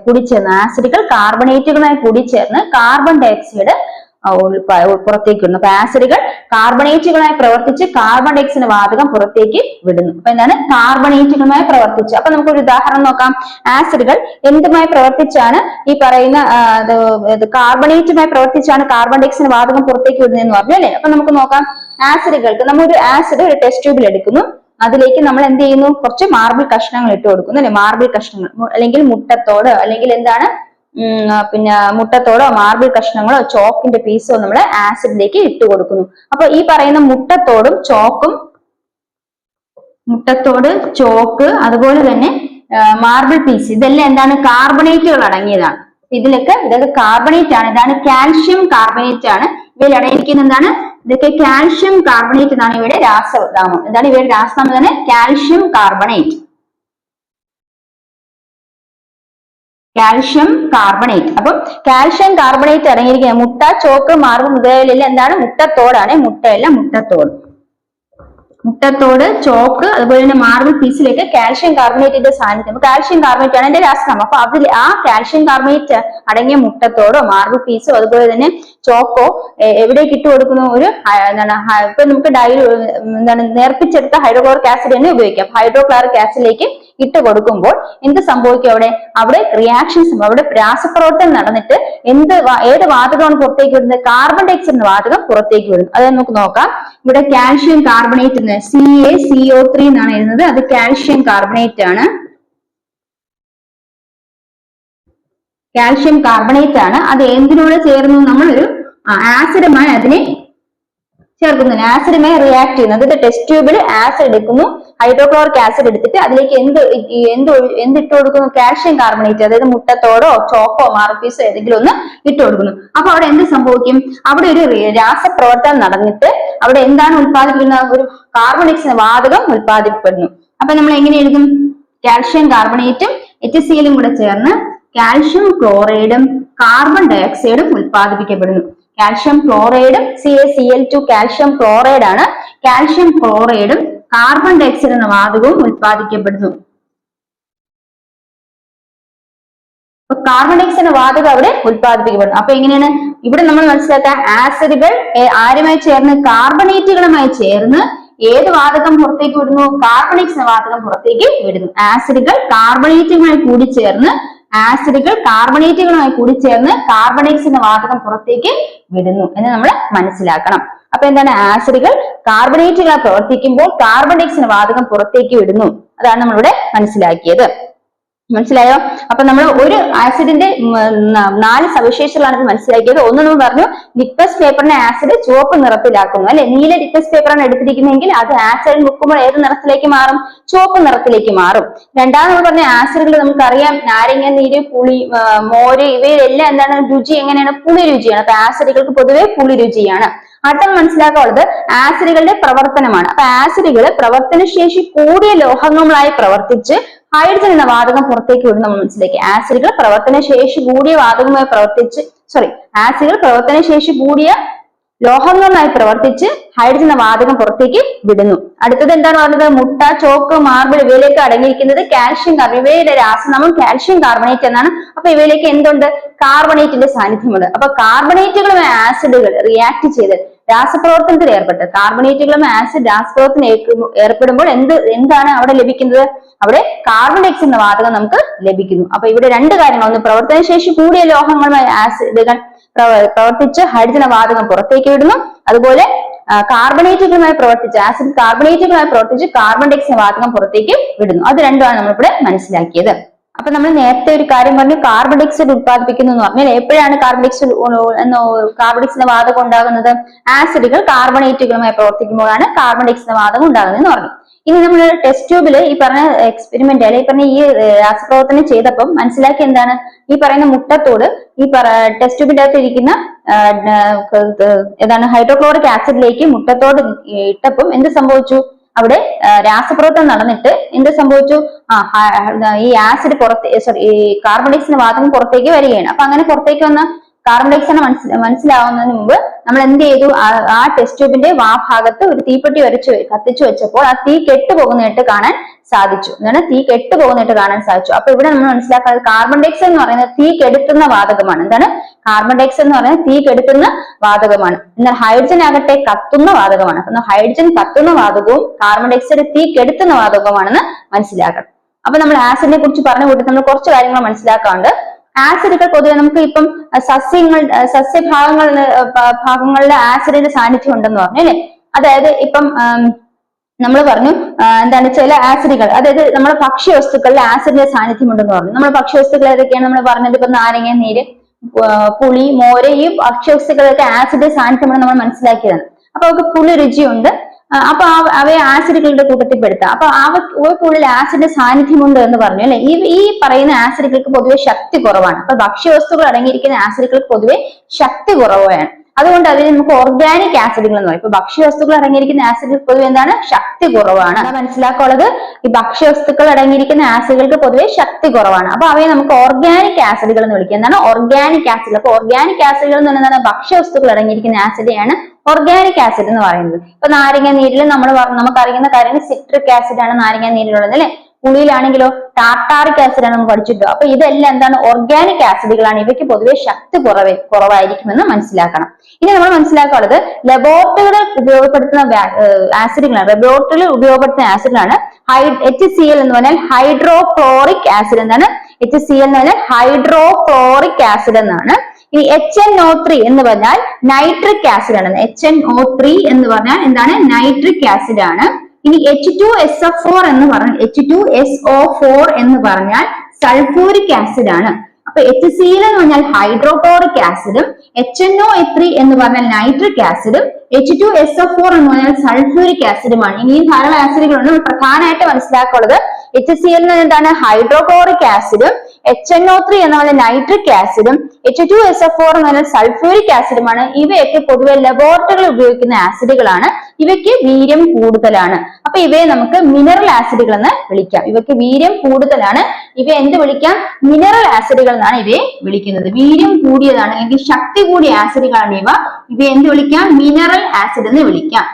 A: കൂടിച്ചേർന്ന് കാർബൺ ഡൈ ഓക്സൈഡ് പുറത്തേക്ക് വിടുന്നു. അപ്പൊ ആസിഡുകൾ കാർബണേറ്റുകളായി പ്രവർത്തിച്ച് കാർബൺ ഡൈ ഓക്സൈഡ് വാതകം പുറത്തേക്ക് വിടുന്നു. അപ്പൊ എന്താണ്? കാർബണേറ്റുകളുമായി പ്രവർത്തിച്ച്. അപ്പൊ നമുക്കൊരു ഉദാഹരണം നോക്കാം. ആസിഡുകൾ എന്തുമായി പ്രവർത്തിച്ചാണ് ഈ പറയുന്ന കാർബണേറ്റുമായി പ്രവർത്തിച്ചാണ് കാർബൺ ഡൈ ഓക്സൈഡ് വാതകം പുറത്തേക്ക് വിടുന്നതെന്ന് പറഞ്ഞു അല്ലെ. അപ്പൊ നമുക്ക് നോക്കാം. ആസിഡുകൾക്ക് നമ്മളൊരു ആസിഡ് ഒരു ടെസ്റ്റ് ട്യൂബിൽ എടുക്കുന്നു. അതിലേക്ക് നമ്മൾ എന്ത് ചെയ്യുന്നു? കുറച്ച് മാർബിൾ കഷ്ണങ്ങൾ ഇട്ട് കൊടുക്കുന്നു അല്ലെ. മാർബിൾ കഷ്ണങ്ങൾ അല്ലെങ്കിൽ മുട്ടത്തോട് അല്ലെങ്കിൽ എന്താണ് മുട്ടത്തോടോ മാർബിൾ കഷ്ണങ്ങളോ ചോക്കിന്റെ പീസോ നമ്മൾ ആസിഡിലേക്ക് ഇട്ട് കൊടുക്കുന്നു. അപ്പൊ ഈ പറയുന്ന ചോക്ക് അതുപോലെ തന്നെ മാർബിൾ പീസ് ഇതെല്ലാം എന്താണ്? കാർബണേറ്റുകൾ അടങ്ങിയതാണ്. ഇതൊക്കെ കാർബണേറ്റ് ആണ്. ഇതാണ് കാൽഷ്യം കാർബണേറ്റ് ആണ്. ഇവയിൽ അടങ്ങിയിരിക്കുന്ന എന്താണ്? ഇതൊക്കെ കാൽഷ്യം കാർബണേറ്റ് എന്നാണ് ഇവയുടെ രാസനാമം. എന്താണ് ഇവയുടെ രാസനാമം? തന്നെ കാൽഷ്യം കാർബണേറ്റ്. അപ്പം കാൽഷ്യം കാർബണേറ്റ് അടങ്ങിയിരിക്കുന്ന മുട്ട, ചോക്ക്, മാർബിൾ മുതലായവയിലെല്ലാം എന്താണ്? മുട്ടത്തോടാണ്. മുട്ടയല്ല, മുട്ടത്തോട്, ചോക്ക് അതുപോലെ തന്നെ മാർബിൾ പീസിലേക്ക് കാൽഷ്യം കാർബണേറ്റിന്റെ സാന്നിധ്യം. കാൽഷ്യം കാർബണേറ്റ് ആണ് എന്റെ രാസനാമം. അപ്പൊ അതിൽ ആ കാൽഷ്യം കാർബണേറ്റ് അടങ്ങിയ മുട്ടത്തോടോ മാർബിൾ പീസോ അതുപോലെ തന്നെ ചോക്കോ എവിടേക്ക് ഇട്ട് കൊടുക്കുന്നു? ഒരു ഇപ്പൊ നമുക്ക് നേർപ്പിച്ചെടുത്ത ഹൈഡ്രോക്ലോറിക് ആസിഡ് തന്നെ ഉപയോഗിക്കാം. ഹൈഡ്രോക്ലോറിക് ആസിഡിലേക്ക് ഇട്ട് കൊടുക്കുമ്പോൾ എന്ത് സംഭവിക്കും? അവിടെ റിയാക്ഷൻസ്, അവിടെ രാസപ്രവർത്തനം നടന്നിട്ട് ഏത് വാതകമാണ് പുറത്തേക്ക് വരുന്നത്? കാർബൺ ഡൈ ഓക്സൈഡ് വാതകം പുറത്തേക്ക് വരുന്നു. അത് നമുക്ക് നോക്കാം. ഇവിടെ കാൽഷ്യം കാർബണേറ്റ് CaCO3 എന്നാണ് എഴുതുന്നത്. അത് കാൽഷ്യം കാർബണേറ്റ് ആണ്. അത് എന്തിനോട് ചേർന്നു? നമ്മളൊരു ആസിഡുമായി അതിനെ ചേർക്കുന്നു. ആസിഡുമായി റിയാക്ട് ചെയ്യുന്നു. അതായത് ടെസ്റ്റ് ട്യൂബിൽ ആസിഡ് എടുക്കുന്നു, ഹൈഡ്രോക്ലോറിക് ആസിഡ് എടുത്തിട്ട് അതിലേക്ക് എന്തിട്ട് കൊടുക്കുന്നു? കാൽഷ്യം കാർബണേറ്റ്, അതായത് മുട്ടത്തോടോ ചോക്കോ മാർപ്പീസോ ഏതെങ്കിലും ഒന്ന് ഇട്ട് കൊടുക്കുന്നു. അപ്പൊ അവിടെ എന്ത് സംഭവിക്കും? അവിടെ ഒരു രാസപ്രവർത്തനം നടന്നിട്ട് അവിടെ എന്താണ് ഉത്പാദിപ്പിക്കുന്നത്? ഒരു കാർബൺ വാതകം ഉത്പാദിപ്പിക്കപ്പെടുന്നു. അപ്പൊ നമ്മൾ എങ്ങനെ എഴുതും? കാൽഷ്യം കാർബണേറ്റും HCl കൂടെ ചേർന്ന് കാൽഷ്യം ക്ലോറൈഡും കാർബൺ ഡയോക്സൈഡും ഉത്പാദിപ്പിക്കപ്പെടുന്നു. കാൽഷ്യം ക്ലോറൈഡും CaCl2 കാൽഷ്യം ക്ലോറൈഡ് ആണ്. കാൽഷ്യം ക്ലോറൈഡും കാർബൺ ഡയോക്സൈഡ് എന്ന വാതകവും ഉത്പാദിക്കപ്പെടുന്നു. കാർബൺ ഡയോക്സൈഡ് എന്ന വാതകം അവിടെ ഉത്പാദിപ്പിക്കപ്പെടുന്നു. അപ്പൊ എങ്ങനെയാണ് ഇവിടെ നമ്മൾ മനസ്സിലാക്കുക? ആസിഡുകൾ ആരുമായി ചേർന്ന്? കാർബണേറ്റുകളുമായി ചേർന്ന് ഏത് വാതകം പുറത്തേക്ക് വിടുന്നു? കാർബണേറ്റ് എന്ന വാതകം പുറത്തേക്ക് വിടുന്നു. ആസിഡുകൾ കാർബണേറ്റുകളുമായി കൂടി ചേർന്ന് കാർബണേറ്റ് എന്ന വാതകം പുറത്തേക്ക് വിടുന്നു എന്ന് നമ്മൾ മനസ്സിലാക്കണം. അപ്പൊ എന്താണ്? ആസിഡുകൾ കാർബണേറ്റുകളായി പ്രവർത്തിക്കുമ്പോൾ കാർബൺ ഡയോക്സൈഡ് വാതകം പുറത്തേക്ക് വിടുന്നു. അതാണ് നമ്മളിവിടെ മനസ്സിലാക്കിയത്. മനസ്സിലായോ? അപ്പൊ നമ്മൾ ഒരു ആസിഡിന്റെ 4 സവിശേഷതകളാണ് മനസ്സിലാക്കിയത്. ഒന്ന് നമ്മൾ പറഞ്ഞു, ലിക്വസ് പേപ്പറിനെ ആസിഡ് ചുവപ്പ് നിറത്തിലാക്കുന്നു, അല്ലെ? നീല ലിക്വസ് പേപ്പറാണ് എടുത്തിരിക്കുന്നതെങ്കിൽ അത് ആസിഡിൽ മുക്കുമ്പോൾ ഏത് നിറത്തിലേക്ക് മാറും? ചുവപ്പ് നിറത്തിലേക്ക് മാറും. രണ്ടാമത് നമ്മൾ പറഞ്ഞ ആസിഡുകൾ നമുക്കറിയാം, നാരങ്ങ നീര്, പുളി, മോര്, ഇവയിലെല്ലാം എന്താണ് രുചി? എങ്ങനെയാണ്? പുളി രുചിയാണ്. അപ്പൊ ആസിഡുകൾക്ക് പൊതുവെ പുളി രുചിയാണ്. അടുത്ത മനസ്സിലാക്കാനുള്ളത് ആസിഡുകളുടെ പ്രവർത്തനമാണ്. അപ്പൊ ആസിഡുകൾ പ്രവർത്തനശേഷി കൂടിയ ലോഹങ്ങളായി പ്രവർത്തിച്ച് ഹൈഡ്രജൻ എന്ന വാതകം പുറത്തേക്ക് വിടും. നമ്മൾ മനസ്സിലാക്കി. ആസിഡുകൾ പ്രവർത്തനശേഷി കൂടിയ ലോഹങ്ങളായി പ്രവർത്തിച്ച് ഹൈഡ്രജൻ എന്ന വാതകം പുറത്തേക്ക് വിടുന്നു. അടുത്തത് എന്താണ് പറഞ്ഞത്? മുട്ട, ചോക്ക്, മാർബിൾ ഇവയിലേക്ക് അടങ്ങിയിരിക്കുന്നത് കാൽഷ്യം ഇവയുടെ രാസനാമം കാൽഷ്യം കാർബണേറ്റ് എന്നാണ്. അപ്പൊ ഇവയിലേക്ക് എന്തുണ്ട്? കാർബണേറ്റിന്റെ സാന്നിധ്യമുണ്ട്. അപ്പൊ കാർബണേറ്റുകളും ആസിഡുകൾ റിയാക്ട് ചെയ്ത് രാസപ്രവർത്തനത്തിൽ ഏർപ്പെട്ട് കാർബണേറ്റുകളും ആസിഡ് രാസപ്രവർത്തനം ഏർപ്പെടുമ്പോൾ എന്താണ് അവിടെ ലഭിക്കുന്നത്? അവിടെ കാർബൺ ഡയോക്സൈഡ് എന്ന വാതകം നമുക്ക് ലഭിക്കുന്നു. അപ്പൊ ഇവിടെ 2 കാര്യങ്ങൾ. ഒന്ന്, പ്രവർത്തനശേഷി കൂടിയ ലോഹങ്ങളുമായി ആസിഡുകൾ പ്രവർത്തിച്ച് ഹൈഡ്രജൻ വാതകം പുറത്തേക്ക് വിടുന്നു. അതുപോലെ കാർബണേറ്റുകളുമായി പ്രവർത്തിച്ച് കാർബൺ ഡയോക്സൈഡ് വാതകം പുറത്തേക്ക് വിടുന്നു. അത് രണ്ടുമാണ് നമ്മളിവിടെ മനസ്സിലാക്കിയത്. അപ്പൊ നമ്മൾ നേരത്തെ ഒരു കാര്യം പറഞ്ഞു, കാർബൺ ഡയോക്സൈഡ് ഉത്പാദിപ്പിക്കുന്നു എന്ന് പറഞ്ഞാൽ എപ്പോഴാണ് കാർബൺ ഡയോക്സൈഡ് വാതകം ഉണ്ടാകുന്നത്? ആസിഡുകൾ കാർബണേറ്റുകളുമായി പ്രവർത്തിക്കുമ്പോഴാണ് കാർബൺ ഡയോക്സൈഡ് വാതകം ഉണ്ടാകുന്നത് എന്ന് പറഞ്ഞു. ഇനി നമ്മൾ ടെസ്റ്റ് ട്യൂബിൽ ഈ പറഞ്ഞ എക്സ്പെരിമെന്റ് അല്ലെങ്കിൽ ഈ പറഞ്ഞ ഈ രാസപ്രവർത്തനം ചെയ്തപ്പം മനസ്സിലാക്കി എന്താണ്? ഈ പറയുന്ന മുട്ടത്തോട് ഈ ടെസ്റ്റ് ട്യൂബിന്റെ അകത്ത് ഇരിക്കുന്ന ഏതാണ് ഹൈഡ്രോക്ലോറിക് ആസിഡിലേക്ക് മുട്ടത്തോട് ഇട്ടപ്പം എന്ത് സംഭവിച്ചു? അവിടെ രാസപ്രവർത്തനം നടന്നിട്ട് എന്ത് സംഭവിച്ചു? ഈ ആസിഡ് ഈ കാർബൺ ഡയോക്സൈഡ് വാതകം പുറത്തേക്ക് വരികയാണ്. അപ്പൊ അങ്ങനെ പുറത്തേക്ക് വന്ന കാർബൺ ഡയോക്സൈഡ് മനസ്സിലാവുന്നതിന് മുമ്പ് നമ്മൾ എന്ത് ചെയ്തു? ആ ടെസ്റ്റ് ട്യൂബിന്റെ ഭാഗത്ത് ഒരു തീപ്പെട്ടി കത്തിച്ചു വെച്ചപ്പോൾ ആ തീ കെട്ടുപോകുന്നതായിട്ട് കാണാൻ സാധിച്ചു. അപ്പൊ ഇവിടെ നമ്മൾ മനസ്സിലാക്കുന്നത് കാർബൺ ഡയോക്സൈഡ് എന്ന് പറയുന്നത് തീ കെടുത്തുന്ന വാതകമാണ്. എന്താണ്? കാർബൺ ഡയോക്സൈഡ് എന്ന് പറയുന്നത് തീ കെടുത്തുന്ന വാതകമാണ്. എന്നാൽ ഹൈഡ്രജൻ ആകട്ടെ കത്തുന്ന വാതകമാണ്. അപ്പൊ ഹൈഡ്രജൻ കത്തുന്ന വാതകവും കാർബൺ ഡയോക്സൈഡ് തീ കെടുത്തുന്ന വാതകവുമാണെന്ന് മനസ്സിലാക്കണം. അപ്പൊ നമ്മൾ ആസിഡിനെ കുറിച്ച് പറഞ്ഞു കൂട്ടി നമ്മൾ കുറച്ച് കാര്യങ്ങൾ മനസ്സിലാക്കാറുണ്ട്. ആസിഡുകൾ പൊതുവെ നമുക്ക് ഇപ്പം സസ്യഭാഗങ്ങളിലെ ആസിഡിന്റെ സാന്നിധ്യം ഉണ്ടെന്ന് പറഞ്ഞു, അല്ലെ? അതായത് ഇപ്പം നമ്മൾ പറഞ്ഞു എന്താണ് ചില ആസിഡുകൾ, അതായത് നമ്മുടെ ഭക്ഷ്യവസ്തുക്കളിൽ ആസിഡിന്റെ സാന്നിധ്യം ഉണ്ടെന്ന് പറഞ്ഞു. നമ്മുടെ ഭക്ഷ്യവസ്തുക്കൾ ഏതൊക്കെയാണ് നമ്മൾ പറഞ്ഞത്? ഇപ്പൊ നാരങ്ങ നീര്, പുളി, മോര്, ഈ ഭക്ഷ്യവസ്തുക്കളൊക്കെ ആസിഡിന്റെ സാന്നിധ്യമാണ് നമ്മൾ മനസ്സിലാക്കിയതാണ്. അപ്പൊ അവർക്ക് പുളി രുചിയുണ്ട്. അപ്പൊ അവയെ ആസിഡുകളുടെ കൂട്ടത്തിൽ പെടുത്താം. അപ്പൊ അവയ്ക്കുള്ളിൽ ആസിഡിന്റെ സാന്നിധ്യമുണ്ട് എന്ന് പറഞ്ഞു, അല്ലെ? ഈ പറയുന്ന ആസിഡുകൾക്ക് പൊതുവെ ശക്തി കുറവാണ്. അപ്പൊ ഭക്ഷ്യവസ്തുക്കൾ അടങ്ങിയിരിക്കുന്ന ആസിഡുകൾക്ക് പൊതുവെ ശക്തി കുറവാണ്. അതുകൊണ്ട് അതിന് നമുക്ക് ഓർഗാനിക് ആസിഡുകൾ എന്ന് പറയും. ഇപ്പൊ ഭക്ഷ്യവസ്തുക്കൾ അടങ്ങിയിരിക്കുന്ന ആസിഡുകൾ പൊതുവെ എന്താണ്? ശക്തി കുറവാണ്. മനസ്സിലാക്കാനുള്ളത്, ഈ ഭക്ഷ്യവസ്തുക്കൾ അടങ്ങിയിരിക്കുന്ന ആസിഡുകൾക്ക് പൊതുവെ ശക്തി കുറവാണ്. അപ്പൊ അവയെ നമുക്ക് ഓർഗാനിക് ആസിഡുകൾ എന്ന് വിളിക്കുക. എന്താണ്? Organic acid. അപ്പൊ ഓർഗാനിക് ആസിഡുകൾ എന്ന് പറയുന്നത് ഭക്ഷ്യവസ്തുക്കൾ അടങ്ങിയിരിക്കുന്ന ആസിഡെയാണ് ഓർഗാനിക് ആസിഡ് എന്ന് പറയുന്നത്. ഇപ്പൊ നാരങ്ങ നീരിൽ നമുക്കറിയുന്ന കാര്യം സിട്രിക് ആസിഡ് ആണ് നാരങ്ങ നീരിലുള്ളത്, അല്ലെ? പുളിയിലാണെങ്കിലോ ടാർട്ടാറിക് ആസിഡ് ആണ് നമ്മൾ പഠിച്ചിട്ടോ. അപ്പൊ ഇതെല്ലാം എന്താണ്? ഓർഗാനിക് ആസിഡുകളാണ്. ഇവയ്ക്ക് പൊതുവെ ശക്തി കുറവായിരിക്കുമെന്ന് മനസ്സിലാക്കണം. ഇനി നമ്മൾ മനസ്സിലാക്കാനുള്ളത് ലബോറട്ടറികളിൽ ഉപയോഗപ്പെടുത്തുന്ന ആസിഡാണ് HCl എന്ന് പറഞ്ഞാൽ ഹൈഡ്രോക്ലോറിക് ആസിഡ്. എന്താണ്? HCl എന്ന് പറഞ്ഞാൽ ഹൈഡ്രോക്ലോറിക് ആസിഡ് എന്നാണ്. ഇനി HNO3 എന്ന് പറഞ്ഞാൽ നൈട്രിക് ആസിഡ് ആണ്. HNO3 എന്ന് പറഞ്ഞാൽ എന്താണ്? നൈട്രിക് ആസിഡ് ആണ്. ഇനി H2SO4 എന്ന് പറഞ്ഞാൽ സൾഫൂരിക് ആസിഡ് ആണ്. അപ്പൊ HCl എന്ന് പറഞ്ഞാൽ ഹൈഡ്രോക്ലോറിക് ആസിഡും HNO3 എന്ന് പറഞ്ഞാൽ നൈട്രിക് ആസിഡും H2SO4 എന്ന് പറഞ്ഞാൽ സൾഫ്യൂരിക് ആസിഡുമാണ്. ഇനിയും ധാരാളം ആസിഡുകളുണ്ട്. പ്രധാനമായിട്ട് മനസ്സിലാക്കുള്ളത് HCl എന്താണ് ഹൈഡ്രോക്ലോറിക് ആസിഡും HNO3 എന്ന് പറഞ്ഞാൽ നൈട്രിക് ആസിഡും H2SO4 എന്ന് പറഞ്ഞാൽ സൾഫ്യൂരിക് ആസിഡുമാണ്. ഇവയൊക്കെ പൊതുവെ ലബോറട്ടറികളിൽ ഉപയോഗിക്കുന്ന ആസിഡുകളാണ്. ഇവയ്ക്ക് വീര്യം കൂടുതലാണ്. അപ്പൊ ഇവയെ നമുക്ക് മിനറൽ ആസിഡുകൾ എന്ന് വിളിക്കാം. ഇവയ്ക്ക് വീര്യം കൂടുതലാണ്. ഇവയെ എന്ത് വിളിക്കാം? മിനറൽ ആസിഡുകൾ എന്നാണ് ഇവയെ വിളിക്കുന്നത്. വീര്യം കൂടിയതാണ് അല്ലെങ്കിൽ ശക്തി കൂടിയ ആസിഡുകളാണ് ഇവ. ഇവയെ എന്ത് വിളിക്കാം? മിനറൽ ആസിഡ് എന്ന് വിളിക്കാം.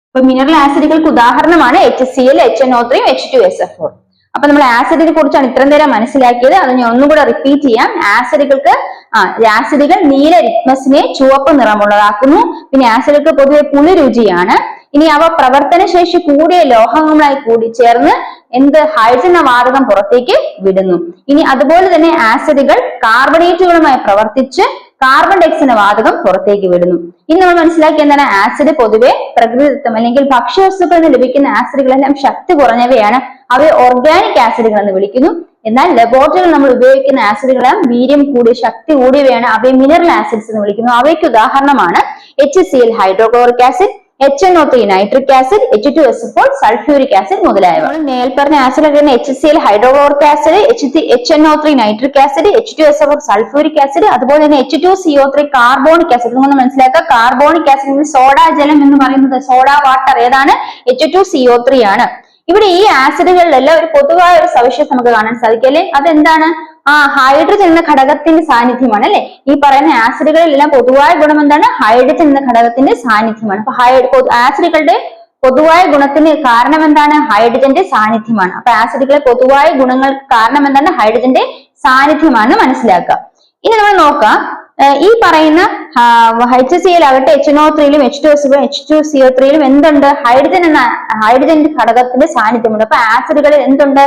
A: അപ്പൊ മിനറൽ ആസിഡുകൾക്ക് ഉദാഹരണമാണ് HCl, HNO3, H2SO4. അപ്പൊ നമ്മൾ ആസിഡിനെ കുറിച്ചാണ് ഇത്രയും നേരം മനസ്സിലാക്കിയത്. അത് ഞാൻ ഒന്നുകൂടെ റിപ്പീറ്റ് ചെയ്യാം. ആസിഡുകൾ നീല ലിറ്റ്മസിനെ ചുവപ്പ് നിറമുള്ളതാക്കുന്നു. പിന്നെ ആസിഡുകൾക്ക് പൊതുവെ പുളി രുചിയാണ്. ഇനി അവ പ്രവർത്തനശേഷി കൂടിയ ലോഹങ്ങളായി കൂടി ചേർന്ന് ഹൈഡ്രജൻ എന്ന വാതകം പുറത്തേക്ക് വിടുന്നു. ഇനി അതുപോലെ തന്നെ ആസിഡുകൾ കാർബണേറ്റുകളുമായി പ്രവർത്തിച്ച് കാർബൺ ഡൈ ഓക്സൈഡ് വാതകം പുറത്തേക്ക് വിടുന്നു. ഇനി നമ്മൾ മനസ്സിലാക്കിയ എന്താണ്? ആസിഡ് പൊതുവെ പ്രകൃതിദത്തം അല്ലെങ്കിൽ ഭക്ഷ്യവസ്തുക്കളിൽ നിന്ന് ലഭിക്കുന്ന ആസിഡുകളെല്ലാം ശക്തി കുറഞ്ഞവയാണ്. അവയെ ഓർഗാനിക് ആസിഡുകൾ എന്ന് വിളിക്കുന്നു. എന്നാൽ ലബോറട്ടറികളിൽ നമ്മൾ ഉപയോഗിക്കുന്ന ആസിഡുകളെല്ലാം വീര്യം കൂടിയ ശക്തി കൂടിയവയാണ്. അവയെ മിനറൽ ആസിഡ്സ് എന്ന് വിളിക്കുന്നു. അവയ്ക്ക് ഉദാഹരണമാണ് HCl hydrochloric acid, HNO3 nitric acid, H2SO4 sulphuric acid മുതലായവ. മേൽപ്പറഞ്ഞ acid HCl hydrochloric acid, HNO3 nitric acid, H2SO4 sulphuric acid, അതുപോലെ തന്നെ H2CO3 കാർബോണിക് ആസിഡ്. നമ്മൾ മനസ്സിലാക്കുക, കാർബോണിക് ആസിഡ് സോഡ ജലം എന്ന് പറയുന്നത് സോഡ വാട്ടർ ഏതാണ്? H2CO3 ആണ്. ഇവിടെ ഈ ആസിഡുകളിലെല്ലാം ഒരു പൊതുവായ ഒരു സവിശേഷത നമുക്ക് കാണാൻ സാധിക്കും അല്ലെ? അതെന്താണ്? ഹൈഡ്രജൻ എന്ന ഘടകത്തിന്റെ സാന്നിധ്യമാണ് അല്ലെ? ഈ പറയുന്ന ആസിഡുകളിലെല്ലാം പൊതുവായ ഗുണം എന്താണ്? ഹൈഡ്രജൻ എന്ന ഘടകത്തിന്റെ സാന്നിധ്യമാണ്. അപ്പൊ ആസിഡുകളുടെ പൊതുവായ ഗുണത്തിന് കാരണം എന്താണ്? ഹൈഡ്രജന്റെ സാന്നിധ്യമാണ്. അപ്പൊ ആസിഡുകളെ പൊതുവായ ഗുണങ്ങൾക്ക് കാരണം എന്താണ്? ഹൈഡ്രജന്റെ സാന്നിധ്യമാണെന്ന് മനസ്സിലാക്കുക. ഇനി നമ്മൾ നോക്കാം, ഈ പറയുന്ന HCl ആകട്ടെ HNO3യിലും H2CO3യിലും എന്തുണ്ട്? ഹൈഡ്രജന്റെ ഘടകത്തിന്റെ സാന്നിധ്യമുണ്ട്. അപ്പൊ ആസിഡുകളിൽ എന്തുണ്ട്?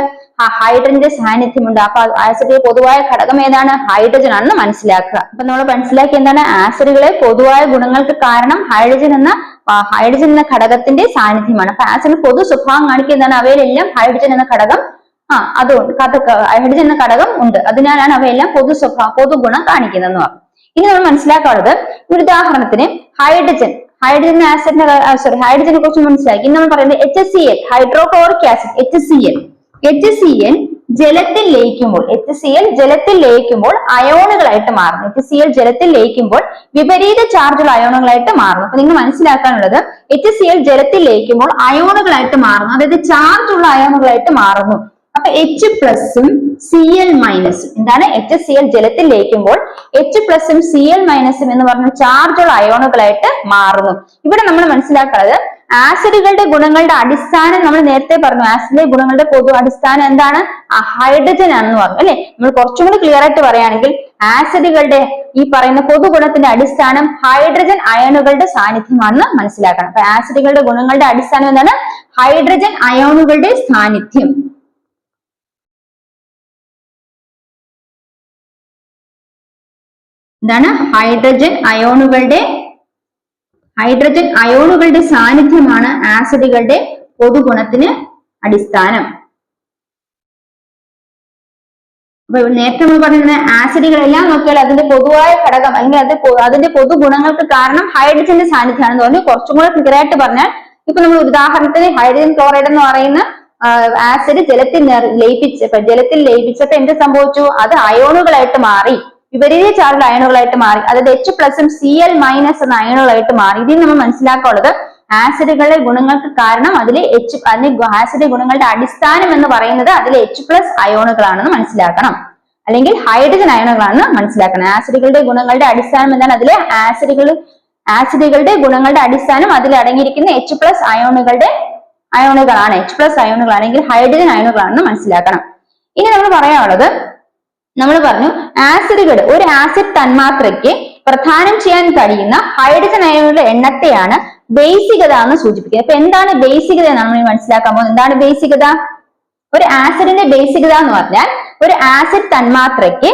A: ഹൈഡ്രജന്റെ സാന്നിധ്യമുണ്ട്. അപ്പൊ ആസിഡിലെ പൊതുവായ ഘടകം ഏതാണ്? ഹൈഡ്രജൻ ആണെന്ന് മനസ്സിലാക്കുക. അപ്പൊ നമ്മൾ മനസ്സിലാക്കി എന്താണ്? ആസിഡുകളെ പൊതുവായ ഗുണങ്ങൾക്ക് കാരണം ഹൈഡ്രജൻ എന്ന ഘടകത്തിന്റെ സാന്നിധ്യമാണ്. അപ്പൊ ആസിഡ് പൊതു സ്വഭാവം കാണിക്കുന്നതാണ്. അവയിലെല്ലാം ഹൈഡ്രജൻ എന്ന ഘടകം ഹൈഡ്രജൻ എന്ന ഘടകം ഉണ്ട്. അതിനാലാണ് അവയെല്ലാം പൊതു ഗുണം കാണിക്കുന്നതെന്ന് പറഞ്ഞു. ഇനി നമ്മൾ മനസ്സിലാക്കാനുള്ളത്, ഒരു ഉദാഹരണത്തിന് ഹൈഡ്രജനെ കുറിച്ച് മനസ്സിലാക്കി. ഇനി നമ്മൾ പറയുന്നത് HCl ഹൈഡ്രോക്ലോറിക് ആസിഡ് HCl ജലത്തിൽ ലയിക്കുമ്പോൾ അയോണുകളായിട്ട് മാറുന്നു. HCl ജലത്തിൽ ലയിക്കുമ്പോൾ വിപരീത ചാർജുള്ള അയോണുകളായിട്ട് മാറുന്നു. അപ്പൊ നിങ്ങൾ മനസ്സിലാക്കാനുള്ളത്, HCl ജലത്തിൽ ലയിക്കുമ്പോൾ അയോണുകളായിട്ട് മാറുന്നു, അതായത് ചാർജുള്ള അയോണുകളായിട്ട് മാറുന്നു. അപ്പൊ H+ഉം Cl- എന്താണ്? HCl ജലത്തിൽ ലയിക്കുമ്പോൾ H+ഉം Cl- എന്ന് പറഞ്ഞ ചാർജുള്ള അയോണുകളായിട്ട് മാറുന്നു. ഇവിടെ നമ്മൾ മനസ്സിലാക്കുന്നത്, ആസിഡുകളുടെ ഗുണങ്ങളുടെ അടിസ്ഥാനം നമ്മൾ നേരത്തെ പറഞ്ഞു. ആസിഡിലെ ഗുണങ്ങളുടെ പൊതു അടിസ്ഥാനം എന്താണ്? ഹൈഡ്രജൻ ആണെന്ന് പറഞ്ഞു അല്ലെ? നമ്മൾ കുറച്ചും കൂടി ക്ലിയർ ആയിട്ട് പറയുകയാണെങ്കിൽ, ആസിഡുകളുടെ ഈ പറയുന്ന പൊതുഗുണത്തിന്റെ അടിസ്ഥാനം ഹൈഡ്രജൻ അയോണുകളുടെ സാന്നിധ്യമാണെന്ന് മനസ്സിലാക്കണം. അപ്പൊ ആസിഡുകളുടെ ഗുണങ്ങളുടെ അടിസ്ഥാനം എന്താണ്? ഹൈഡ്രജൻ അയോണുകളുടെ സാന്നിധ്യം. എന്താണ്? ഹൈഡ്രജൻ അയോണുകളുടെ സാന്നിധ്യമാണ് ആസിഡുകളുടെ പൊതുഗുണത്തിന് അടിസ്ഥാനം. അപ്പൊ നേരത്തെ നമ്മൾ പറഞ്ഞ ആസിഡുകളെല്ലാം നോക്കിയാൽ അതിന്റെ പൊതുവായ ഘടകം അല്ലെങ്കിൽ അതിന്റെ പൊതുഗുണങ്ങൾക്ക് കാരണം ഹൈഡ്രജന്റെ സാന്നിധ്യമാണെന്ന് പറഞ്ഞു. കുറച്ചും കൂടെ ക്ലിയർ ആയിട്ട് പറഞ്ഞാൽ, ഇപ്പൊ നമ്മൾ ഉദാഹരണത്തിന് ഹൈഡ്രജൻ ക്ലോറൈഡ് എന്ന് പറയുന്ന ആസിഡ് ജലത്തിൽ ലയിപ്പിച്ചപ്പോ എന്ത് സംഭവിച്ചു? അത് അയോണുകളായിട്ട് മാറി, വിപരീത ചാർജ് അയണുകളായിട്ട് മാറി. അതായത് H+ഉം Cl- എന്ന അയണുകളായിട്ട് മാറി. ഇതിൽ നമ്മൾ മനസ്സിലാക്കാനുള്ളത്, ആസിഡുകളുടെ ഗുണങ്ങൾക്ക് കാരണം ആസിഡ് ഗുണങ്ങളുടെ അടിസ്ഥാനം എന്ന് പറയുന്നത് അതിലെ H+ അയോണുകളാണെന്ന് മനസ്സിലാക്കണം, അല്ലെങ്കിൽ ഹൈഡ്രജൻ അയോണുകളാണെന്ന് മനസ്സിലാക്കണം. ആസിഡുകളുടെ ഗുണങ്ങളുടെ അടിസ്ഥാനം എന്താണ്? അതിലെ ആസിഡുകളുടെ ഗുണങ്ങളുടെ അടിസ്ഥാനം അതിൽ അടങ്ങിയിരിക്കുന്ന H+ അയോണുകളാണ്. H+ അയോണുകളാണെങ്കിൽ ഹൈഡ്രജൻ അയോണുകളാണെന്ന് മനസ്സിലാക്കണം. ഇനി നമ്മൾ പറയാനുള്ളത്, നമ്മൾ പറഞ്ഞു ആസിഡുകൾ, ഒരു ആസിഡ് തന്മാത്രയ്ക്ക് പ്രദാനം ചെയ്യാൻ കഴിയുന്ന ഹൈഡ്രജൻ അയോണുകളുടെ എണ്ണത്തെയാണ് ബേസികത എന്ന് സൂചിപ്പിക്കുന്നത്. അപ്പൊ എന്താണ് ബേസികത എന്നാണ് നമ്മൾ മനസ്സിലാക്കാൻ പോകുന്നത്. എന്താണ് ബേസികത? ഒരു ആസിഡിന്റെ ബേസികത എന്ന് പറഞ്ഞാൽ, ഒരു ആസിഡ് തന്മാത്രയ്ക്ക്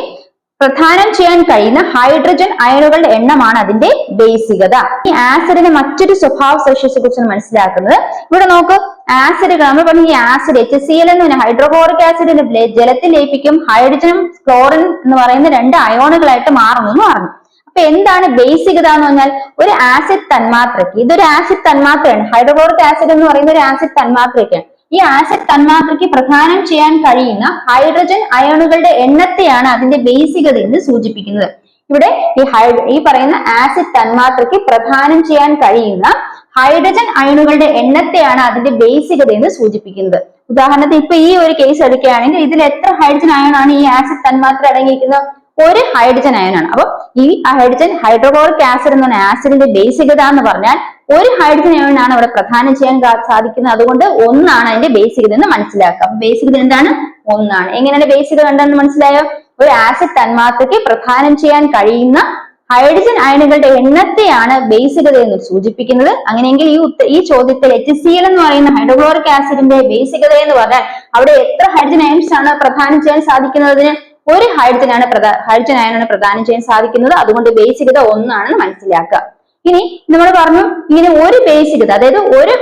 A: പ്രദാനം ചെയ്യാൻ കഴിയുന്ന ഹൈഡ്രജൻ അയണുകളുടെ എണ്ണമാണ് അതിന്റെ ബേസികത. ഈ ആസിഡിന്റെ മറ്റൊരു സ്വഭാവ സവിശേഷതയെ കുറിച്ചാണ് മനസ്സിലാക്കുന്നത്. ഇവിടെ നോക്ക്, ആസിഡുകൾ നമ്മൾ പറഞ്ഞു, ഈ ആസിഡ് HCl എന്ന് പറഞ്ഞാൽ ഹൈഡ്രോക്ലോറിക് ആസിഡിന്റെ ജലത്തിൽ ലയിപ്പിക്കും ഹൈഡ്രജനും ക്ലോറിൻ എന്ന് പറയുന്ന രണ്ട് അയോണുകളായിട്ട് മാറുന്നു എന്ന് പറഞ്ഞു. അപ്പൊ അപ്പൊ എന്താണ് ബേസികത എന്ന് പറഞ്ഞാൽ ഒരു ആസിഡ് തന്മാത്രയ്ക്ക്, ഇതൊരു ആസിഡ് തന്മാത്രയാണ്, ഹൈഡ്രോക്ലോറിക് ആസിഡ് എന്ന് പറയുന്ന ഒരു ആസിഡ് തന്മാത്രയ്ക്കാണ്. ഈ ആസിഡ് തന്മാത്രയ്ക്ക് പ്രദാനം ചെയ്യാൻ കഴിയുന്ന ഹൈഡ്രജൻ അയോണുകളുടെ എണ്ണത്തെയാണ് അതിന്റെ ബേസികത എന്ന് സൂചിപ്പിക്കുന്നത്. ഇവിടെ ഈ പറയുന്ന ആസിഡ് തന്മാത്രയ്ക്ക് പ്രദാനം ചെയ്യാൻ കഴിയുന്ന ഹൈഡ്രജൻ അയോണുകളുടെ എണ്ണത്തെയാണ് അതിന്റെ ബേസികത എന്ന് സൂചിപ്പിക്കുന്നത്. ഉദാഹരണത്തിന് ഇപ്പൊ ഈ ഒരു കേസ് എടുക്കുകയാണെങ്കിൽ ഇതിൽ എത്ര ഹൈഡ്രജൻ അയോണാണ് ഈ ആസിഡ് തന്മാത്ര അടങ്ങിയിരിക്കുന്നത്? ഒരു ഹൈഡ്രജൻ അയോണാണ്. അപ്പൊ ഈ ഹൈഡ്രോക്ലോറിക് ആസിഡ് എന്ന് പറഞ്ഞ ആസിഡിന്റെ ബേസികത എന്ന് പറഞ്ഞാൽ ഒരു ഹൈഡ്രജൻ അയോണാണ് അവിടെ പ്രദാനം ചെയ്യാൻ സാധിക്കുന്നത്. അതുകൊണ്ട് ഒന്നാണ് അതിന്റെ ബേസികത എന്ന് മനസ്സിലാക്കാം. ബേസികത എന്താണ്? ഒന്നാണ്. എങ്ങനെയാണ് ബേസികത കണ്ടെന്ന് മനസ്സിലായോ? ഒരു ആസിഡ് തന്മാത്രയ്ക്ക് പ്രദാനം ചെയ്യാൻ കഴിയുന്ന ഹൈഡ്രജൻ അയണുകളുടെ എണ്ണത്തെയാണ് ബേസികത എന്ന് സൂചിപ്പിക്കുന്നത്. അങ്ങനെയെങ്കിൽ ഈ ചോദ്യത്തിൽ HCl എന്ന് പറയുന്ന ഹൈഡ്രോക്ലോറിക് ആസിഡിന്റെ ബേസികത എന്ന് പറഞ്ഞാൽ അവിടെ എത്ര ഹൈഡ്രജൻ അയൺസ് ആണ് പ്രദാനം ചെയ്യാൻ സാധിക്കുന്നതിന്? ഒരു ഹൈഡ്രജൻ അയണാണ് പ്രദാനം ചെയ്യാൻ സാധിക്കുന്നത്. അതുകൊണ്ട് ബേസികത ഒന്നാണെന്ന് മനസ്സിലാക്കുക. ഇനി നമ്മൾ പറഞ്ഞു ഇങ്ങനെ ഒരു ബേസികത, അതായത് ഒരു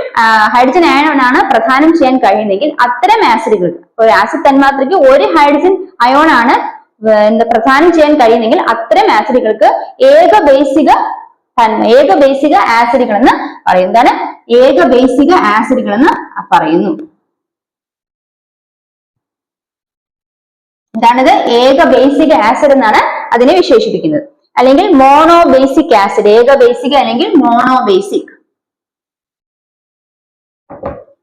A: ഹൈഡ്രജൻ അയോണാണ് പ്രദാനം ചെയ്യാൻ കഴിയുന്നെങ്കിൽ അത്തരം ആസിഡുകൾ, ഒരു ആസിഡ് തന്മാത്രയ്ക്ക് ഒരു ഹൈഡ്രജൻ അയോണാണ് പ്രദാനം ചെയ്യാൻ കഴിയുന്നെങ്കിൽ അത്തരം ആസിഡുകൾക്ക് ഏകബേസിക ആസിഡുകൾ എന്ന് പറയും. എന്താണ് ഏകബേസിക ആസിഡുകൾ എന്ന് പറയുന്നു? എന്താണിത്? ഏകബേസിക ആസിഡ് എന്നാണ് അതിനെ വിശേഷിപ്പിക്കുന്നത്. അല്ലെങ്കിൽ മോണോബേസിക് ആസിഡ്, ഏകബേസിക അല്ലെങ്കിൽ മോണോബേസിക്.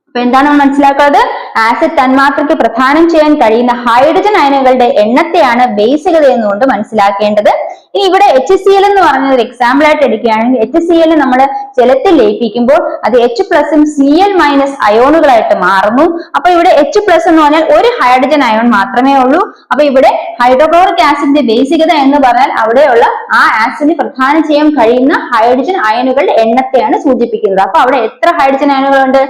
A: അപ്പൊ എന്താണ് മനസ്സിലാക്കുന്നത്? ആസിഡ് തന്മാത്രയ്ക്ക് പ്രദാനം ചെയ്യാൻ കഴിയുന്ന ഹൈഡ്രജൻ അയനുകളുടെ എണ്ണത്തെയാണ് ബേസികത എന്നുകൊണ്ട് മനസ്സിലാക്കേണ്ടത്. ഇനി ഇവിടെ HCl എന്ന് പറഞ്ഞ ഒരു എക്സാമ്പിൾ ആയിട്ട് എടുക്കുകയാണെങ്കിൽ HCl നമ്മൾ ജലത്തിൽ ലയിപ്പിക്കുമ്പോൾ അത് H+ഉം Cl- അയോണുകളായിട്ട് മാറുന്നു. അപ്പൊ ഇവിടെ H+ എന്ന് പറഞ്ഞാൽ ഒരു ഹൈഡ്രജൻ അയോൺ മാത്രമേ ഉള്ളൂ. അപ്പൊ ഇവിടെ ഹൈഡ്രോക്ലോറിക് ആസിഡിന്റെ ബേസികത എന്ന് പറഞ്ഞാൽ അവിടെയുള്ള ആ ആസിഡിന് പ്രദാനം ചെയ്യാൻ കഴിയുന്ന ഹൈഡ്രജൻ അയനുകളുടെ എണ്ണത്തെയാണ് സൂചിപ്പിക്കുന്നത്. അപ്പൊ അവിടെ എത്ര ഹൈഡ്രജൻ അയനുകളുണ്ട്?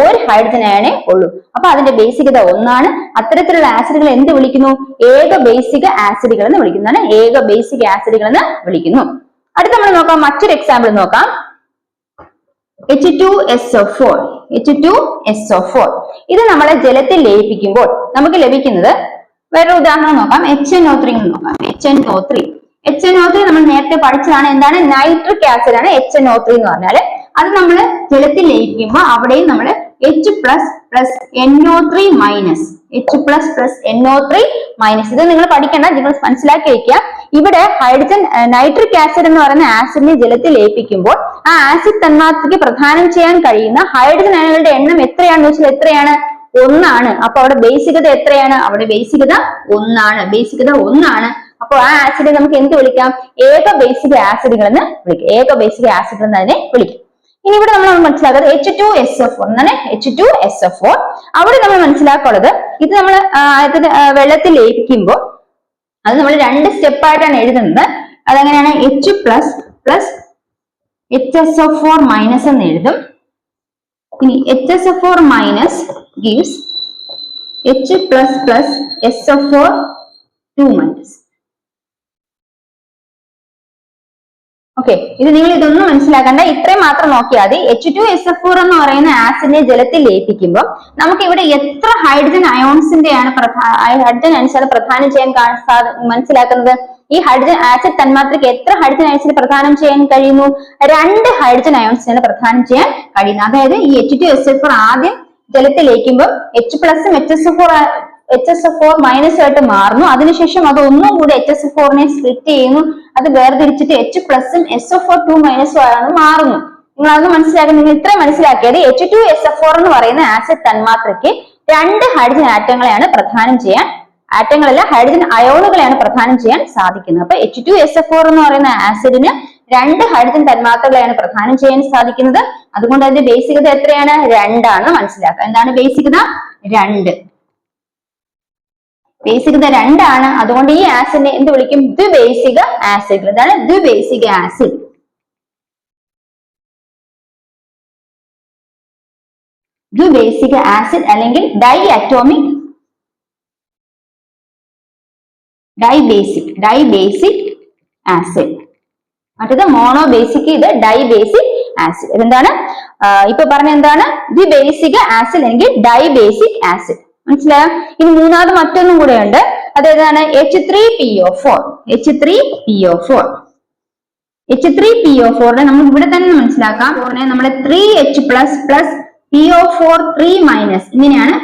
A: ഒരു ഹൈഡ്രജൻ അയണേ ഉള്ളൂ. അപ്പൊ അതിന്റെ ബേസികത ഒന്നാണ്. അത്തരത്തിലുള്ള ആസിഡുകൾ എന്ത് വിളിക്കുന്നു? ഏകബേസിക ആസിഡുകൾ എന്ന് വിളിക്കുന്നതാണ്. ഏകബേസിക ആസിഡുകൾ എന്ന് വിളിക്കുന്നു. അടുത്ത നമ്മൾ നോക്കാം, മറ്റൊരു എക്സാമ്പിൾ നോക്കാം. H2SO4. H2SO4 ഇത് നമ്മളെ ജലത്തിൽ ലയിപ്പിക്കുമ്പോൾ നമുക്ക് ലഭിക്കുന്നത്, വേറൊരു ഉദാഹരണം നോക്കാം, HNO3 നോക്കാം. HNO3 നമ്മൾ നേരത്തെ പഠിച്ചതാണ്. എന്താണ്? നൈട്രിക് ആസിഡ് ആണ് HNO3 എന്ന് പറഞ്ഞാല്. അത് നമ്മൾ ജലത്തിൽ ലയിപ്പിക്കുമ്പോൾ അവിടെയും നമ്മൾ H+NO3-, H+NO3-. ഇത് നിങ്ങൾ പഠിക്കേണ്ട, നിങ്ങൾ മനസ്സിലാക്കി വയ്ക്കുക. ഇവിടെ നൈട്രിക് ആസിഡ് എന്ന് പറയുന്ന ആസിഡിനെ ജലത്തിൽ ലയിപ്പിക്കുമ്പോൾ ആ ആസിഡ് തന്മാത്രയ്ക്ക് പ്രദാനം ചെയ്യാൻ കഴിയുന്ന ഹൈഡ്രജൻ അയണുകളുടെ എണ്ണം എത്രയാണെന്ന് വെച്ചാൽ എത്രയാണ്? ഒന്നാണ്. അപ്പൊ അവിടെ ബേസികത എത്രയാണ്? അവിടെ ബേസികത ഒന്നാണ്. അപ്പൊ ആ ആസിഡ് നമുക്ക് എന്ത് വിളിക്കാം? ഏകബേസിക ആസിഡുകൾ എന്ന് വിളിക്കാം. ഏകബേസിക ആസിഡ് എന്ന് അതിനെ വിളിക്കും. ഇനി ഇവിടെ നമ്മൾ മനസ്സിലാക്കുന്നത് H2SO4 എന്നാണ്. H2SO4 അവിടെ നമ്മൾ മനസ്സിലാക്കുള്ളത്, ഇത് നമ്മൾ വെള്ളത്തിൽ ലയിപ്പിക്കുമ്പോൾ അത് നമ്മൾ രണ്ട് സ്റ്റെപ്പായിട്ടാണ് എഴുതുന്നത്. അതെങ്ങനെയാണ്? H+ HSO4- എന്ന് എഴുതും. ഇനി HSO4- gives H++ SO4 2-. Okay, ഇത് നിങ്ങൾ ഇതൊന്നും മനസ്സിലാക്കണ്ട, ഇത്രയും മാത്രം നോക്കിയാൽ മതി. H2SO4 എന്ന് പറയുന്ന ആസിഡിനെ ജലത്തിൽ ലയിപ്പിക്കുമ്പോൾ നമുക്ക് ഇവിടെ എത്ര ഹൈഡ്രജൻ അയോൺസിന്റെയാണ് പ്രദാനം ചെയ്യാൻ മനസ്സിലാക്കുന്നത്? ഈ ആസിഡ് തന്മാത്രയ്ക്ക് എത്ര ഹൈഡ്രജൻ അയോൺസിന് പ്രദാനം ചെയ്യാൻ കഴിയുന്നു? 2 ഹൈഡ്രജൻ അയോൺസിന് പ്രദാനം ചെയ്യാൻ കഴിയുന്നു. അതായത് ഈ H2SO4 ആദ്യം ജലത്തിൽ ലയിക്കുമ്പോൾ HSO4- ആയിട്ട് മാറുന്നു. അതിനുശേഷം അത് ഒന്നും കൂടി HSO4-നെ സ്പ്ലിറ്റ് ചെയ്യുന്നു. അത് വേർതിരിച്ചിട്ട് H+ഉം SO4 ആണ് മാറുന്നു. നിങ്ങൾ അതൊന്ന് മനസ്സിലാക്കി. നിങ്ങൾ ഇത്രയും മനസ്സിലാക്കിയത് H2SO4 എന്ന് പറയുന്ന ആസിഡ് തന്മാത്രയ്ക്ക് 2 ഹൈഡ്രജൻ ആറ്റങ്ങളെയാണ് പ്രദാനം ചെയ്യാൻ, ആറ്റങ്ങളല്ല ഹൈഡ്രജൻ അയോണുകളെയാണ് പ്രദാനം ചെയ്യാൻ സാധിക്കുന്നത്. അപ്പൊ H2SO4 എന്ന് പറയുന്ന ആസിഡിന് 2 ഹൈഡ്രജൻ തന്മാത്രകളെയാണ് പ്രദാനം ചെയ്യാൻ സാധിക്കുന്നത്. അതുകൊണ്ട് അതിന്റെ ബേസികത എത്രയാണ്? 2 ആണ് മനസ്സിലാക്കുക. എന്താണ് ബേസികത? 2. ബേസികത 2 ആണ്. അതുകൊണ്ട് ഈ ആസിഡിനെ എന്ത് വിളിക്കും? ദ്വിബേസിക ആസിഡ്. ഇതാണ് ദ്വിബേസിക ആസിഡ്. ദ്വിബേസിക ആസിഡ് അല്ലെങ്കിൽ ഡൈബേസിക് ആസിഡ്. മറ്റേത് മോണോബേസിക്, ഇത് ഡൈബേസിക് ആസിഡ്. ഇതെന്താണ് ഇപ്പൊ പറഞ്ഞ എന്താണ്? ദ്വിബേസിക ആസിഡ് അല്ലെങ്കിൽ ഡൈബേസിക് ആസിഡ്. മനസ്സിലായോ? ഇനി മൂന്നാമത് മറ്റൊന്നും കൂടെ ഉണ്ട്. അതേതാണ്? H3PO4. H3PO4 നമ്മൾ ഇവിടെ തന്നെ മനസ്സിലാക്കാം. നമ്മൾ 3H പ്ലസ് PO4 3 ഇങ്ങനെയാണ്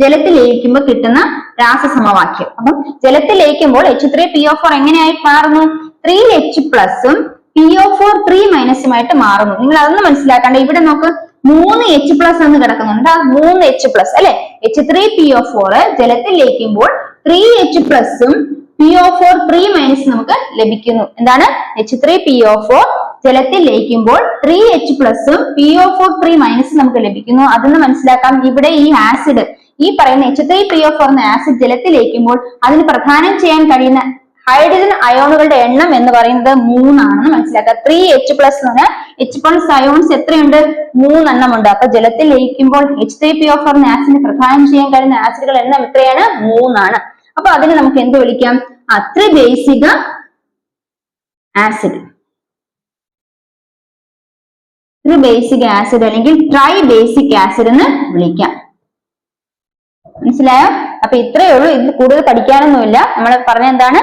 A: ജലത്തിൽ ലയിക്കുമ്പോൾ കിട്ടുന്ന രാസസമവാക്യം. അപ്പം ജലത്തിൽ ലയിക്കുമ്പോൾ H3PO4 എങ്ങനെയായി മാറുന്നു? 3H പ്ലസും PO4 3 മാറുന്നു. നിങ്ങൾ അതൊന്ന് മനസ്സിലാക്കാണ്ട്. ഇവിടെ നോക്ക് 3H പ്ലസ് എന്ന് കിടക്കുന്നുണ്ട്. 3H പ്ലസ് അല്ലെ. H3PO4 ജലത്തിൽ ലയിക്കുമ്പോൾ 3H പ്ലസും PO4 3 നമുക്ക് ലഭിക്കുന്നു. എന്താണ്? H3PO4 ജലത്തിൽ ലയിക്കുമ്പോൾ 3H പ്ലസും PO4 3 നമുക്ക് ലഭിക്കുന്നു. അതൊന്ന് മനസ്സിലാക്കാം. ഇവിടെ ഈ ആസിഡ്, ഈ പറയുന്ന H3PO4 എന്ന ആസിഡ് ജലത്തിൽ ലയിക്കുമ്പോൾ അതിന് പ്രദാനം ചെയ്യാൻ കഴിയുന്ന ഹൈഡ്രജൻ അയോണുകളുടെ എണ്ണം എന്ന് പറയുന്നത് 3 ആണെന്ന് മനസ്സിലാക്കുക. 3H പ്ലസ് എന്ന് പറഞ്ഞാൽ H പ്ലസ് അയോൺസ് എത്രയുണ്ട്? 3 എണ്ണം ഉണ്ട്. അപ്പൊ ജലത്തിൽ ലയിക്കുമ്പോൾ H3PO4 എന്ന ആസിഡിന് പ്രദാനം ചെയ്യാൻ കഴിയുന്ന ആസിഡുകളുടെ എണ്ണം എത്രയാണ്? 3 ആണ്. അപ്പൊ അതിന് നമുക്ക് എന്ത് വിളിക്കാം? ത്രിബേസിക ആസിഡ്, ത്രിബേസിക് ആസിഡ് അല്ലെങ്കിൽ ട്രൈബേസിക് ആസിഡ് എന്ന് വിളിക്കാം. മനസ്സിലായോ? അപ്പൊ ഇത്രയേ ഉള്ളൂ. ഇത് കൂടുതൽ പഠിക്കാനൊന്നുമില്ല. നമ്മൾ പറഞ്ഞ എന്താണ്?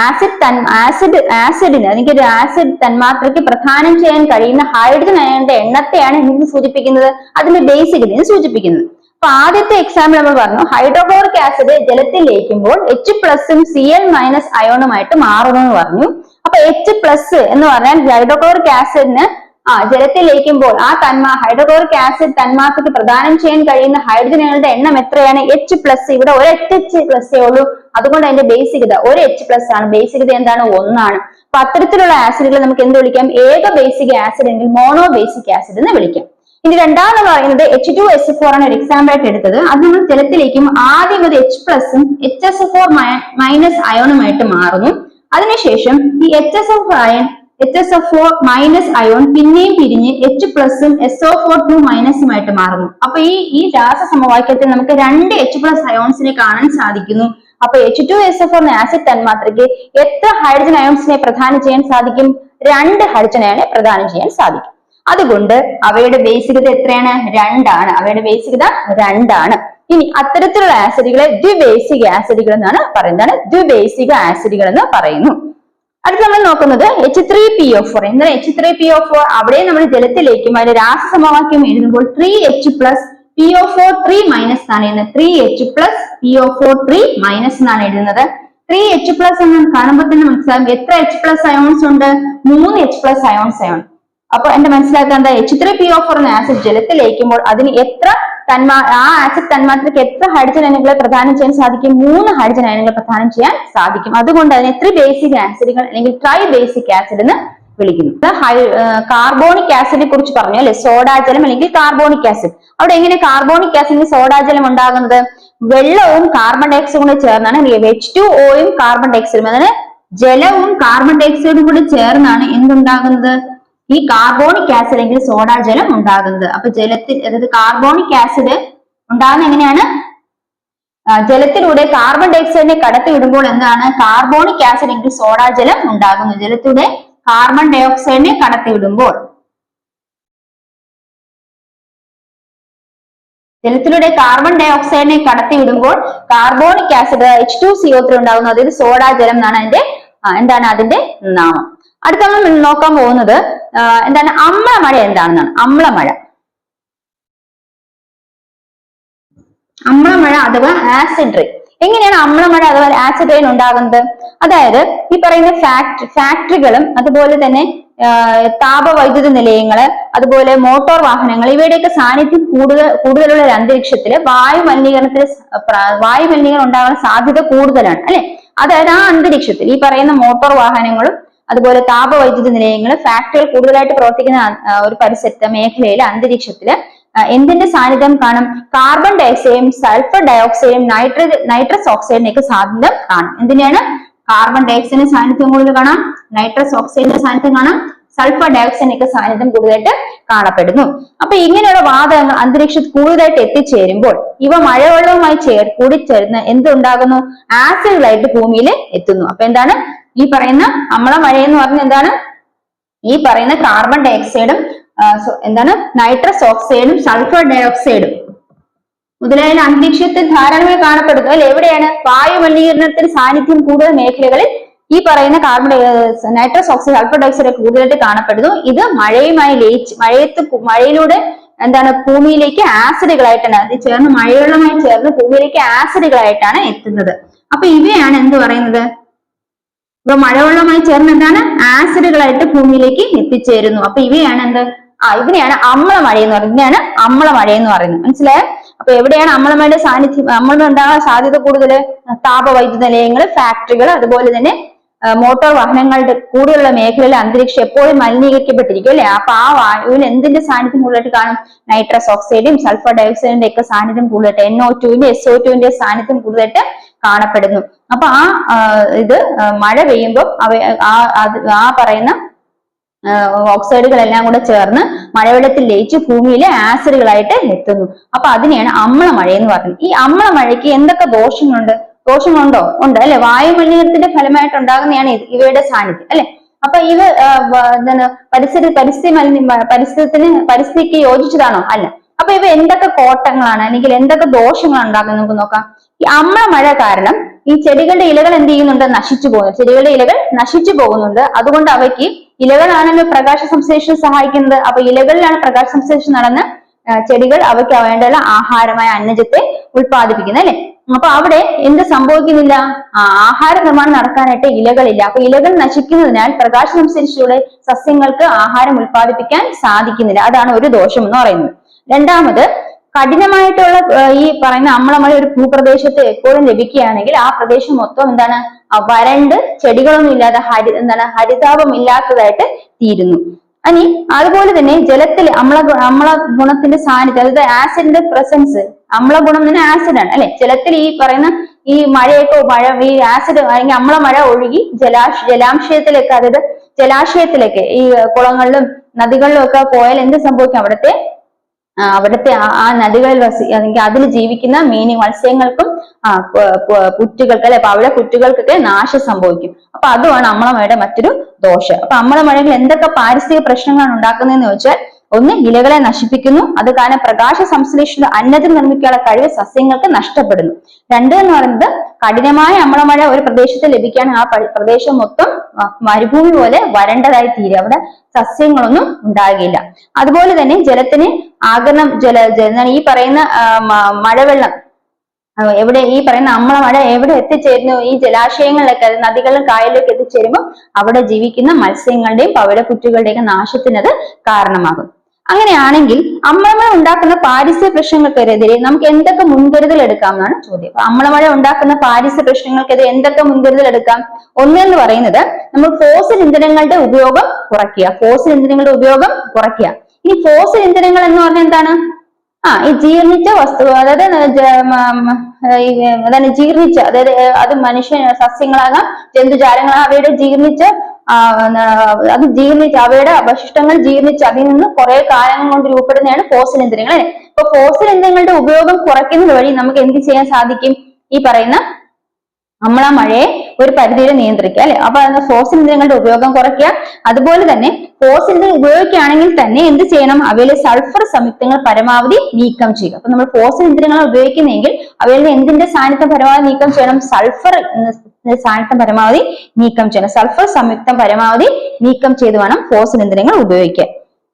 A: ആസിഡിന് അല്ലെങ്കിൽ ഒരു ആസിഡ് തന്മാത്രയ്ക്ക് പ്രദാനം ചെയ്യാൻ കഴിയുന്ന ഹൈഡ്രജൻ അയണിന്റെ എണ്ണത്തെയാണ് ഇത് സൂചിപ്പിക്കുന്നത്, അതിന്റെ ബേസികതയെ സൂചിപ്പിക്കുന്നത്. അപ്പൊ ആദ്യത്തെ എക്സാമ്പിൾ നമ്മൾ പറഞ്ഞു, ഹൈഡ്രോക്ലോറിക് ആസിഡ് ജലത്തിൽ ലയിക്കുമ്പോൾ H പ്ലസും Cl മൈനസ് അയോണുമായിട്ട് മാറുന്നു എന്ന് പറഞ്ഞു. അപ്പൊ H പ്ലസ് എന്ന് പറഞ്ഞാൽ ഹൈഡ്രോക്ലോറിക് ആസിഡിന് ജലത്തിൽ ലയിക്കുമ്പോൾ ആ ഹൈഡ്രോക്ലോറിക് ആസിഡ് തന്മാത്രയ്ക്ക് പ്രദാനം ചെയ്യാൻ കഴിയുന്ന ഹൈഡ്രജനുകളുടെ എണ്ണം എത്രയാണ്? H plus. ഇവിടെ ഒരു H പ്ലസേ ഉള്ളൂ. അതുകൊണ്ട് അതിന്റെ ബേസികത ഒരു H പ്ലസ് ആണ്. ബേസികത എന്താണ്? 1 ആണ്. അപ്പൊ അത്തരത്തിലുള്ള ആസിഡുകൾ നമുക്ക് എന്ത് വിളിക്കാം? ഏക ബേസിക് ആസിഡ് എങ്കിൽ മോണോ ബേസിക് ആസിഡ് എന്ന് വിളിക്കാം. ഇനി രണ്ടാമെന്ന് പറയുന്നത് H2SO4 ആണ് ഒരു എക്സാമ്പിൾ ആയിട്ട് എടുത്തത്. അത് നമ്മൾ ജലത്തിലേക്കും ആദ്യം അത് H പ്ലസും HSO4 മൈനസ് അയോണുമായിട്ട് മാറുന്നു. അതിനുശേഷം ഈ HSO4 മൈനസ് അയോൺ പിന്നെയും പിരിഞ്ഞ് H പ്ലസും SO4 2 മൈനസുമായിട്ട് മാറുന്നു. അപ്പൊ ഈ രാസസമവാക്യത്തിൽ നമുക്ക് 2 H പ്ലസ് അയോൺസിനെ കാണാൻ സാധിക്കുന്നു. അപ്പൊ H2SO4 എന്ന ആസിഡ് തന്മാത്രയ്ക്ക് എത്ര ഹൈഡ്രജൻ അയോൺസിനെ പ്രദാനം ചെയ്യാൻ സാധിക്കും? 2 ഹൈഡ്രജൻ അയോണെ പ്രദാനം ചെയ്യാൻ സാധിക്കും. അതുകൊണ്ട് അവയുടെ ബേസികത എത്രയാണ്? 2 ആണ്. അവയുടെ ബേസികത 2 ആണ്. ഇനി അത്തരത്തിലുള്ള ആസിഡുകളെ ദ്വിബേസിക ആസിഡുകൾ എന്നാണ് പറയുന്നത്. ദ്വിബേസിക ആസിഡുകൾ എന്ന് പറയുന്നു. അടുത്ത് നമ്മൾ നോക്കുന്നത് H3PO4. എന്താണ് H3PO4? അവിടെ നമ്മൾ ജലത്തിലേക്കും അതിന്റെ രാസസമവാക്യം എഴുതുമ്പോൾ 3H പ്ലസ് PO4 3 എന്നാണ് എഴുതുന്നത്. 3H പ്ലസ് PO4 3 എന്നാണ് എഴുതുന്നത്. 3H പ്ലസ് എന്ന് കാണുമ്പോൾ തന്നെ മനസ്സിലാകും എത്ര H പ്ലസ് അയോൺസ് ഉണ്ട്? 3 H പ്ലസ് അയോൺസ് ആണ്. അപ്പൊ എന്റെ മനസ്സിലാക്കാൻ എന്താ? H3PO4 എന്ന ആസിഡ് ജലത്തിൽ ലയിക്കുമ്പോൾ അതിന് എത്ര ആ ആസിഡ് തന്മാത്രയ്ക്ക് എത്ര ഹൈഡ്രജൻ അയനുകളെ പ്രദാനം ചെയ്യാൻ സാധിക്കും? 3 ഹൈഡ്രജൻ അയനുകളെ പ്രദാനം ചെയ്യാൻ സാധിക്കും. അതുകൊണ്ട് അതിനെ ത്രിബേസിക് ആസിഡുകൾ അല്ലെങ്കിൽ ട്രൈബേസിക് ആസിഡ് എന്ന് വിളിക്കുന്നു. കാർബോണിക് ആസിഡിനെ കുറിച്ച് പറഞ്ഞു അല്ലെ, സോഡാജലം അല്ലെങ്കിൽ കാർബോണിക് ആസിഡ്. അവിടെ എങ്ങനെ കാർബോണിക് ആസിഡിന് സോഡാജലം ഉണ്ടാകുന്നത്? വെള്ളവും കാർബൺ ഡയോക്സൈഡും കൂടെ ചേർന്നാണ്. H2Oയും കാർബൺ ഡയോക്സൈഡും, അതായത് ജലവും കാർബൺ ഡയോക്സൈഡും കൂടി ചേർന്നാണ് എന്തുണ്ടാകുന്നത്? ഈ കാർബോണിക് ആസിഡ് അല്ലെങ്കിൽ സോഡാജലം ഉണ്ടാകുന്നത്. അപ്പൊ ജലത്തിൽ, അതായത് കാർബോണിക് ആസിഡ് ഉണ്ടാകുന്നത് എങ്ങനെയാണ്? ജലത്തിലൂടെ കാർബൺ ഡയോക്സൈഡിനെ കടത്തി വിടുമ്പോൾ എന്താണ്? കാർബോണിക് ആസിഡ് അല്ലെങ്കിൽ സോഡാജലം ഉണ്ടാകുന്നു. ജലത്തിലൂടെ കാർബൺ ഡയോക്സൈഡിനെ കടത്തി വിടുമ്പോൾ കാർബോണിക് ആസിഡ് H2CO3 ഉണ്ടാകുന്നു. അതായത് സോഡാജലം എന്നാണ് അതിന്റെ നാമം. അടുത്ത നമ്മൾ നോക്കാൻ പോകുന്നത് എന്താണ്? അമ്ലമഴ എന്താണെന്നാണ്. അമ്ലമഴ അഥവാ ആസിഡ് റെയിൻ. എങ്ങനെയാണ് അമ്ലമഴ അഥവാ ആസിഡ് റെയിൻ ഉണ്ടാകുന്നത്? അതായത് ഈ പറയുന്ന ഫാക്ടറികളും അതുപോലെ തന്നെ താപവൈദ്യുത നിലയങ്ങള്, അതുപോലെ മോട്ടോർ വാഹനങ്ങൾ, ഇവയുടെയൊക്കെ സാന്നിധ്യം കൂടുതലുള്ള ഒരു അന്തരീക്ഷത്തില് വായു മലിനീകരണം ഉണ്ടാകാൻ സാധ്യത കൂടുതലാണ് അല്ലെ. അതായത് ആ അന്തരീക്ഷത്തിൽ ഈ പറയുന്ന മോട്ടോർ വാഹനങ്ങളും അതുപോലെ താപവൈദ്യുത നിലയങ്ങൾ, ഫാക്ടറികൾ കൂടുതലായിട്ട് പ്രവർത്തിക്കുന്ന ഒരു മേഖലയിലെ അന്തരീക്ഷത്തില് എന്തിന്റെ സാന്നിധ്യം കാണും? കാർബൺ ഡയോക്സൈഡും സൾഫർ ഡയോക്സൈഡും നൈട്രസ് ഓക്സൈഡിനൊക്കെ സാന്നിധ്യം കാണും. എന്തിനാണ്? കാർബൺ ഡയോക്സൈഡിന്റെ സാന്നിധ്യം കൂടുതൽ കാണാം, നൈട്രസ് ഓക്സൈഡിന്റെ സാന്നിധ്യം കാണാം, സൾഫർ ഡയോക്സൈഡിനൊക്കെ സാന്നിധ്യം കൂടുതലായിട്ട് കാണപ്പെടുന്നു. അപ്പൊ ഇങ്ങനെയുള്ള വാതകങ്ങൾ അന്തരീക്ഷത്തിൽ കൂടുതലായിട്ട് എത്തിച്ചേരുമ്പോൾ ഇവ മഴവെള്ളവുമായി കൂടിച്ചേർന്ന് എന്തുണ്ടാകുന്നു? ആസിഡുകളായിട്ട് ഭൂമിയിൽ എത്തുന്നു. അപ്പൊ എന്താണ് ഈ പറയുന്ന അമ്ലമഴ എന്ന് പറഞ്ഞാൽ? എന്താണ് ഈ പറയുന്ന കാർബൺ ഡയോക്സൈഡും നൈട്രസ് ഓക്സൈഡും സൾഫർ ഡയോക്സൈഡും മുതലായ അന്തരീക്ഷത്തിൽ ധാരാളമായി കാണപ്പെടുന്നു അല്ലെ. എവിടെയാണ്? വായു മലിനീകരണത്തിന് സാന്നിധ്യം കൂടുതൽ മേഖലകളിൽ ഈ പറയുന്ന നൈട്രസ് ഓക്സൈഡ്, സൾഫർ ഡയോക്സൈഡ് കൂടുതലായിട്ട് കാണപ്പെടുന്നു. ഇത് മഴയുമായി ലയിച്ച് മഴയിലൂടെ എന്താണ് ഭൂമിയിലേക്ക് ആസിഡുകളായിട്ടാണ് അത് ചേർന്ന് മഴവെള്ളമായി ചേർന്ന് ഭൂമിയിലേക്ക് ആസിഡുകളായിട്ടാണ് എത്തുന്നത്. അപ്പൊ ഇവയാണ് എന്ത് പറയുന്നത്, ഇപ്പൊ മഴവെള്ളമായി ചേർന്ന് എന്താണ് ആസിഡുകളായിട്ട് ഭൂമിയിലേക്ക് എത്തിച്ചേരുന്നു. അപ്പൊ ഇവയാണ് എന്ത്, ഇതിനെയാണ് അമ്ലമഴ എന്ന് പറയുന്നത്. ഇതിനെയാണ് അമ്ലമഴ എന്ന് പറയുന്നത്. മനസ്സിലായോ? അപ്പൊ എവിടെയാണ് അമ്ലമഴയുടെ സാന്നിധ്യം, അമ്ലം ഉണ്ടാകാൻ സാധ്യത കൂടുതൽ? താപവൈദ്യുത നിലയങ്ങൾ, ഫാക്ടറികൾ, അതുപോലെ തന്നെ മോട്ടോർ വാഹനങ്ങളുടെ കൂടെയുള്ള മേഖലയിലെ അന്തരീക്ഷം എപ്പോഴും മലിനീകരിക്കപ്പെട്ടിരിക്കും അല്ലെ. അപ്പൊ ആ വായുവിൽ എന്തിന്റെ സാന്നിധ്യം കൂടുതലായിട്ട് കാണും? നൈട്രസ് ഓക്സൈഡും സൾഫർ ഡയോക്സൈഡിന്റെ ഒക്കെ സാന്നിധ്യം കൂടുതലായിട്ട്, NO2 SO2 സാന്നിധ്യം കൂടുതലായിട്ട് കാണപ്പെടുന്നു. അപ്പൊ ഇത് മഴ പെയ്യുമ്പോൾ ആ പറയുന്ന ഓക്സൈഡുകളെല്ലാം കൂടെ ചേർന്ന് മഴവെള്ളത്തിൽ ലയിച്ച് ഭൂമിയിലെ ആസിഡുകളായിട്ട് എത്തുന്നു. അപ്പൊ അതിനെയാണ് അമ്ലമഴ എന്ന് പറയുന്നത്. ഈ അമ്ലമഴയ്ക്ക് എന്തൊക്കെ ദോഷങ്ങളുണ്ടോ? ഉണ്ട് അല്ലെ. വായുമലിനീകരണത്തിന്റെ ഫലമായിട്ട് ഉണ്ടാകുന്നതാണ് ഇവയുടെ സാന്നിധ്യം അല്ലെ. അപ്പൊ ഇത് എന്താണ് പരിസ്ഥിതിക്ക് യോജിച്ചതാണോ? അല്ല. അപ്പൊ ഇവ എന്തൊക്കെ കോട്ടങ്ങളാണ് അല്ലെങ്കിൽ എന്തൊക്കെ ദോഷങ്ങളാണ് ഉണ്ടാകുന്നത് നമുക്ക് നോക്കാം. ഈ അമ്ലമഴ കാരണം ഈ ചെടികളുടെ ഇലകൾ എന്ത് ചെയ്യുന്നുണ്ട്? ചെടികളുടെ ഇലകൾ നശിച്ചു പോകുന്നുണ്ട്. അതുകൊണ്ട് അവയ്ക്ക് ഇലകളാണല്ലോ പ്രകാശ സംശ്ലേഷണം സഹായിക്കുന്നത്. അപ്പൊ ഇലകളിലാണ് പ്രകാശ സംശ്ലേഷണം നടന്ന് ചെടികൾ അവയ്ക്ക് വേണ്ടുള്ള ആഹാരമായ അന്നജത്തെ ഉൽപ്പാദിപ്പിക്കുന്നത് അല്ലെ. അപ്പൊ അവിടെ എന്ത് സംഭവിക്കുന്നില്ല? ആഹാര നിർമ്മാണം നടക്കാനായിട്ട് ഇലകളില്ല. അപ്പൊ ഇലകൾ നശിക്കുന്നതിനാൽ പ്രകാശ സംശ്ലേഷണത്തിലൂടെ സസ്യങ്ങൾക്ക് ആഹാരം ഉൽപ്പാദിപ്പിക്കാൻ സാധിക്കുന്നില്ല. അതാണ് ഒരു ദോഷം എന്ന് പറയുന്നത്. രണ്ടാമത്, കഠിനമായിട്ടുള്ള ഈ പറയുന്ന അമ്ലമഴ ഒരു ഭൂപ്രദേശത്ത് എപ്പോഴും ലഭിക്കുകയാണെങ്കിൽ ആ പ്രദേശം മൊത്തം എന്താണ്, വരണ്ട് ചെടികളൊന്നും ഇല്ലാതെ ഹരിതാപം ഇല്ലാത്തതായിട്ട് തീരുന്നു. ഇനി അതുപോലെ തന്നെ ജലത്തിൽ അമ്ല ഗുണത്തിന്റെ സാന്നിധ്യം, അതായത് ആസിഡിന്റെ പ്രസൻസ്, അമ്ല ഗുണം തന്നെ ആസിഡാണ് അല്ലെ. ജലത്തിൽ ഈ പറയുന്ന ഈ ഈ ആസിഡ് അല്ലെങ്കിൽ അമ്ലമഴ ഒഴുകി ജലാംശയത്തിലേക്ക്, അതായത് ജലാശയത്തിലേക്ക്, ഈ കുളങ്ങളിലും നദികളിലും ഒക്കെ പോയാൽ എന്ത് സംഭവിക്കും? അവിടുത്തെ ആ നദികളിൽ അല്ലെങ്കിൽ അതിൽ ജീവിക്കുന്ന മത്സ്യങ്ങൾക്കും പുറ്റുകൾക്ക് അല്ലെ, അപ്പൊ അവിടെ പുറ്റുകൾക്കൊക്കെ നാശം സംഭവിക്കും. അപ്പൊ അതുമാണ് അമ്ലമഴയുടെ മറ്റൊരു ദോഷം. അപ്പൊ അമ്ലമഴകൾ എന്തൊക്കെ പാരിസ്ഥിതിക പ്രശ്നങ്ങളാണ് ഉണ്ടാക്കുന്നതെന്ന് ചോദിച്ചാൽ, ഒന്ന്, ഇലകളെ നശിപ്പിക്കുന്നു. അത് കാരണം പ്രകാശ സംശ്ലേഷണ അന്നജം നിർമ്മിക്കാനുള്ള കഴിവ് സസ്യങ്ങൾക്ക് നഷ്ടപ്പെടുന്നു. രണ്ട് എന്ന് പറയുന്നത്, കഠിനമായ അമ്ലമഴ ഒരു പ്രദേശത്ത് ലഭിക്കുകയാണെങ്കിൽ ആ പ്രദേശം മൊത്തം മരുഭൂമി പോലെ വരണ്ടതായി തീരും. അവിടെ സസ്യങ്ങളൊന്നും ഉണ്ടാകില്ല. അതുപോലെ തന്നെ ജലത്തിന് ഈ പറയുന്ന മഴവെള്ളം എവിടെ, ഈ പറയുന്ന അമ്ലമഴ എവിടെ എത്തിച്ചേരുന്നു? ഈ ജലാശയങ്ങളിലൊക്കെ, നദികളിലും കായലിലൊക്കെ എത്തിച്ചേരുമ്പോൾ അവിടെ ജീവിക്കുന്ന മത്സ്യങ്ങളുടെയും പവിഴ കുറ്റികളുടെയൊക്കെ നാശത്തിനത് കാരണമാകും. അങ്ങനെയാണെങ്കിൽ അമ്ലമഴ ഉണ്ടാക്കുന്ന പാരിസ്ഥിതിക പ്രശ്നങ്ങൾക്കെതിരെ നമുക്ക് എന്തൊക്കെ മുൻകരുതൽ എടുക്കാം എന്നാണ് ചോദ്യം. അപ്പൊ അമ്ലമഴ ഉണ്ടാക്കുന്ന പാരിസ്ഥിതിക പ്രശ്നങ്ങൾക്കെതിരെ എന്തൊക്കെ മുൻകരുതൽ എടുക്കാം? ഒന്നെന്ന് പറയുന്നത്, നമ്മൾ ഫോസിൽ ഇന്ധനങ്ങളുടെ ഉപയോഗം കുറയ്ക്കുക. ഇനി ഫോസിൽ ഇന്ധനങ്ങൾ എന്ന് പറഞ്ഞാൽ എന്താണ്? ഈ ജീർണിച്ച വസ്തു, അതായത് അതായത് അത് സസ്യങ്ങളാകാം, ജന്തുജാലങ്ങളാകാം, അവയുടെ അവശിഷ്ടങ്ങൾ ജീർണിച്ച് അതിൽ നിന്ന് കുറെ കാലങ്ങൾ കൊണ്ട് രൂപപ്പെടുന്നതാണ് ഫോസിൽ ഇന്ധനങ്ങൾ അല്ലെ. അപ്പൊ ഫോസിൽ ഇന്ധനങ്ങളുടെ ഉപയോഗം കുറയ്ക്കുന്നത് വഴി നമുക്ക് എന്ത് ചെയ്യാൻ സാധിക്കും? ഈ പറയുന്ന അമ്ലമഴയെ ഒരു പരിധിയിൽ നിയന്ത്രിക്കുക അല്ലെ. അപ്പൊ ഫോസിൽ ഇന്ധനങ്ങളുടെ ഉപയോഗം കുറയ്ക്കുക. അതുപോലെ തന്നെ ഫോസിൽ ഇന്ധനം ഉപയോഗിക്കുകയാണെങ്കിൽ തന്നെ എന്ത് ചെയ്യണം? അവയിലെ സൾഫർ സംയുക്തങ്ങൾ പരമാവധി നീക്കം ചെയ്യുക. അപ്പൊ നമ്മൾ ഫോസിൽ ഇന്ധനങ്ങൾ ഉപയോഗിക്കുന്നെങ്കിൽ അവയിൽ എന്തിന്റെ സാന്നിധ്യം പരമാവധി നീക്കം ചെയ്യണം? സൾഫർ സാന്നിധ്യം പരമാവധി നീക്കം ചെയ്യണം. സൾഫർ സംയുക്തം പരമാവധി നീക്കം ചെയ്ത് വേണം ഫോസിൽ ഇന്ധനങ്ങൾ ഉപയോഗിക്കാൻ.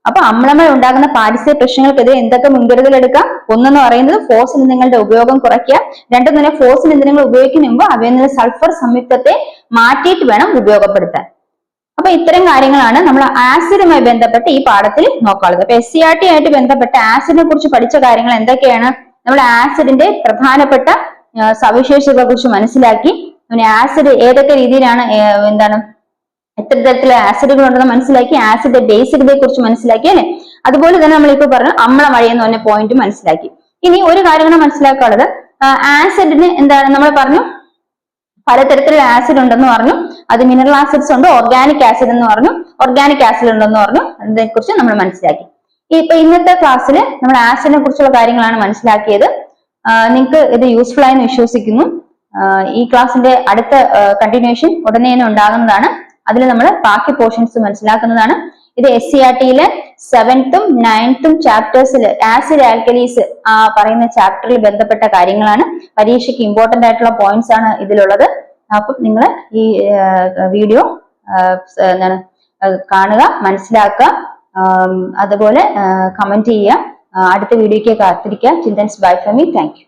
A: അപ്പൊ അമ്ലമഴ ഉണ്ടാകുന്ന പാരിസ്ഥിതിക പ്രശ്നങ്ങൾക്കെതിരെ എന്തൊക്കെ മുൻകരുതൽ എടുക്കാം? ഒന്നെന്ന് പറയുന്നത് ഫോസിൽ ഇന്ധനങ്ങളുടെ ഉപയോഗം കുറയ്ക്കുക. രണ്ടെന്ന് പറഞ്ഞാൽ ഫോസിൽ ഇന്ധനങ്ങൾ ഉപയോഗിക്കുന്ന മുമ്പ് അവയിൽ നിന്ന് സൾഫർ സംയുക്തത്തെ മാറ്റിയിട്ട് വേണം ഉപയോഗപ്പെടുത്താൻ. അപ്പൊ ഇത്തരം കാര്യങ്ങളാണ് നമ്മൾ ആസിഡുമായി ബന്ധപ്പെട്ട് ഈ പാഠത്തിൽ നോക്കാനുള്ളത്. അപ്പൊ SCERT ആയിട്ട് ബന്ധപ്പെട്ട് ആസിഡിനെ കുറിച്ച് പഠിച്ച കാര്യങ്ങൾ എന്തൊക്കെയാണ്? നമ്മൾ ആസിഡിന്റെ പ്രധാനപ്പെട്ട സവിശേഷതകളെ കുറിച്ച് മനസ്സിലാക്കി. ആസിഡ് ഏതൊക്കെ രീതിയിലാണ് എത്ര തരത്തിലുള്ള ആസിഡുകൾ ഉണ്ടെന്ന് മനസ്സിലാക്കി. ആസിഡ് ബേസികതയെ കുറിച്ച് മനസ്സിലാക്കി അല്ലെ. അതുപോലെ തന്നെ നമ്മളിപ്പോ പറഞ്ഞു അമ്ലമഴ എന്ന് പറഞ്ഞ പോയിന്റ് മനസ്സിലാക്കി. ഇനി ഒരു കാര്യം കൂടെ മനസ്സിലാക്കാനുള്ളത്, ആസിഡിന് നമ്മൾ പറഞ്ഞു പലതരത്തിലുള്ള ആസിഡ് ഉണ്ടെന്ന് പറഞ്ഞു. അത് മിനറൽ ആസിഡ്സ് ഉണ്ട്, ഓർഗാനിക് ആസിഡ് എന്ന് പറഞ്ഞു, ഉണ്ടെന്ന് പറഞ്ഞു. അതിനെ കുറിച്ച് നമ്മൾ മനസ്സിലാക്കി. ഇപ്പൊ ഇന്നത്തെ ക്ലാസ്സിൽ നമ്മൾ ആസിഡിനെ കുറിച്ചുള്ള കാര്യങ്ങളാണ് മനസ്സിലാക്കിയത്. നിങ്ങൾക്ക് ഇത് യൂസ്ഫുൾ ആയെന്ന് വിശ്വസിക്കുന്നു. ഈ ക്ലാസ്സിന്റെ അടുത്ത കണ്ടിന്യൂഷൻ ഉടനെ തന്നെ ഉണ്ടാകുന്നതാണ്. അതിൽ നമ്മൾ ബാക്കി പോർഷൻസ് മനസ്സിലാക്കുന്നതാണ്. ഇത് SCERT-യിലെ 7th ഉം 9th ഉം ചാപ്റ്റേഴ്സിൽ ആസിഡ് ആൽക്കലീസ് പറയുന്ന ചാപ്റ്ററിൽ ബന്ധപ്പെട്ട കാര്യങ്ങളാണ്. പരീക്ഷയ്ക്ക് ഇമ്പോർട്ടന്റ് ആയിട്ടുള്ള പോയിന്റ്സ് ആണ് ഇതിലുള്ളത്. അപ്പം നിങ്ങൾ ഈ വീഡിയോ എന്താണ് കാണുക, മനസ്സിലാക്കുക, അതുപോലെ കമന്റ് ചെയ്യുക. അടുത്ത വീഡിയോയ്ക്ക് കാത്തിരിക്കുക. Children's bye from me. Thank you.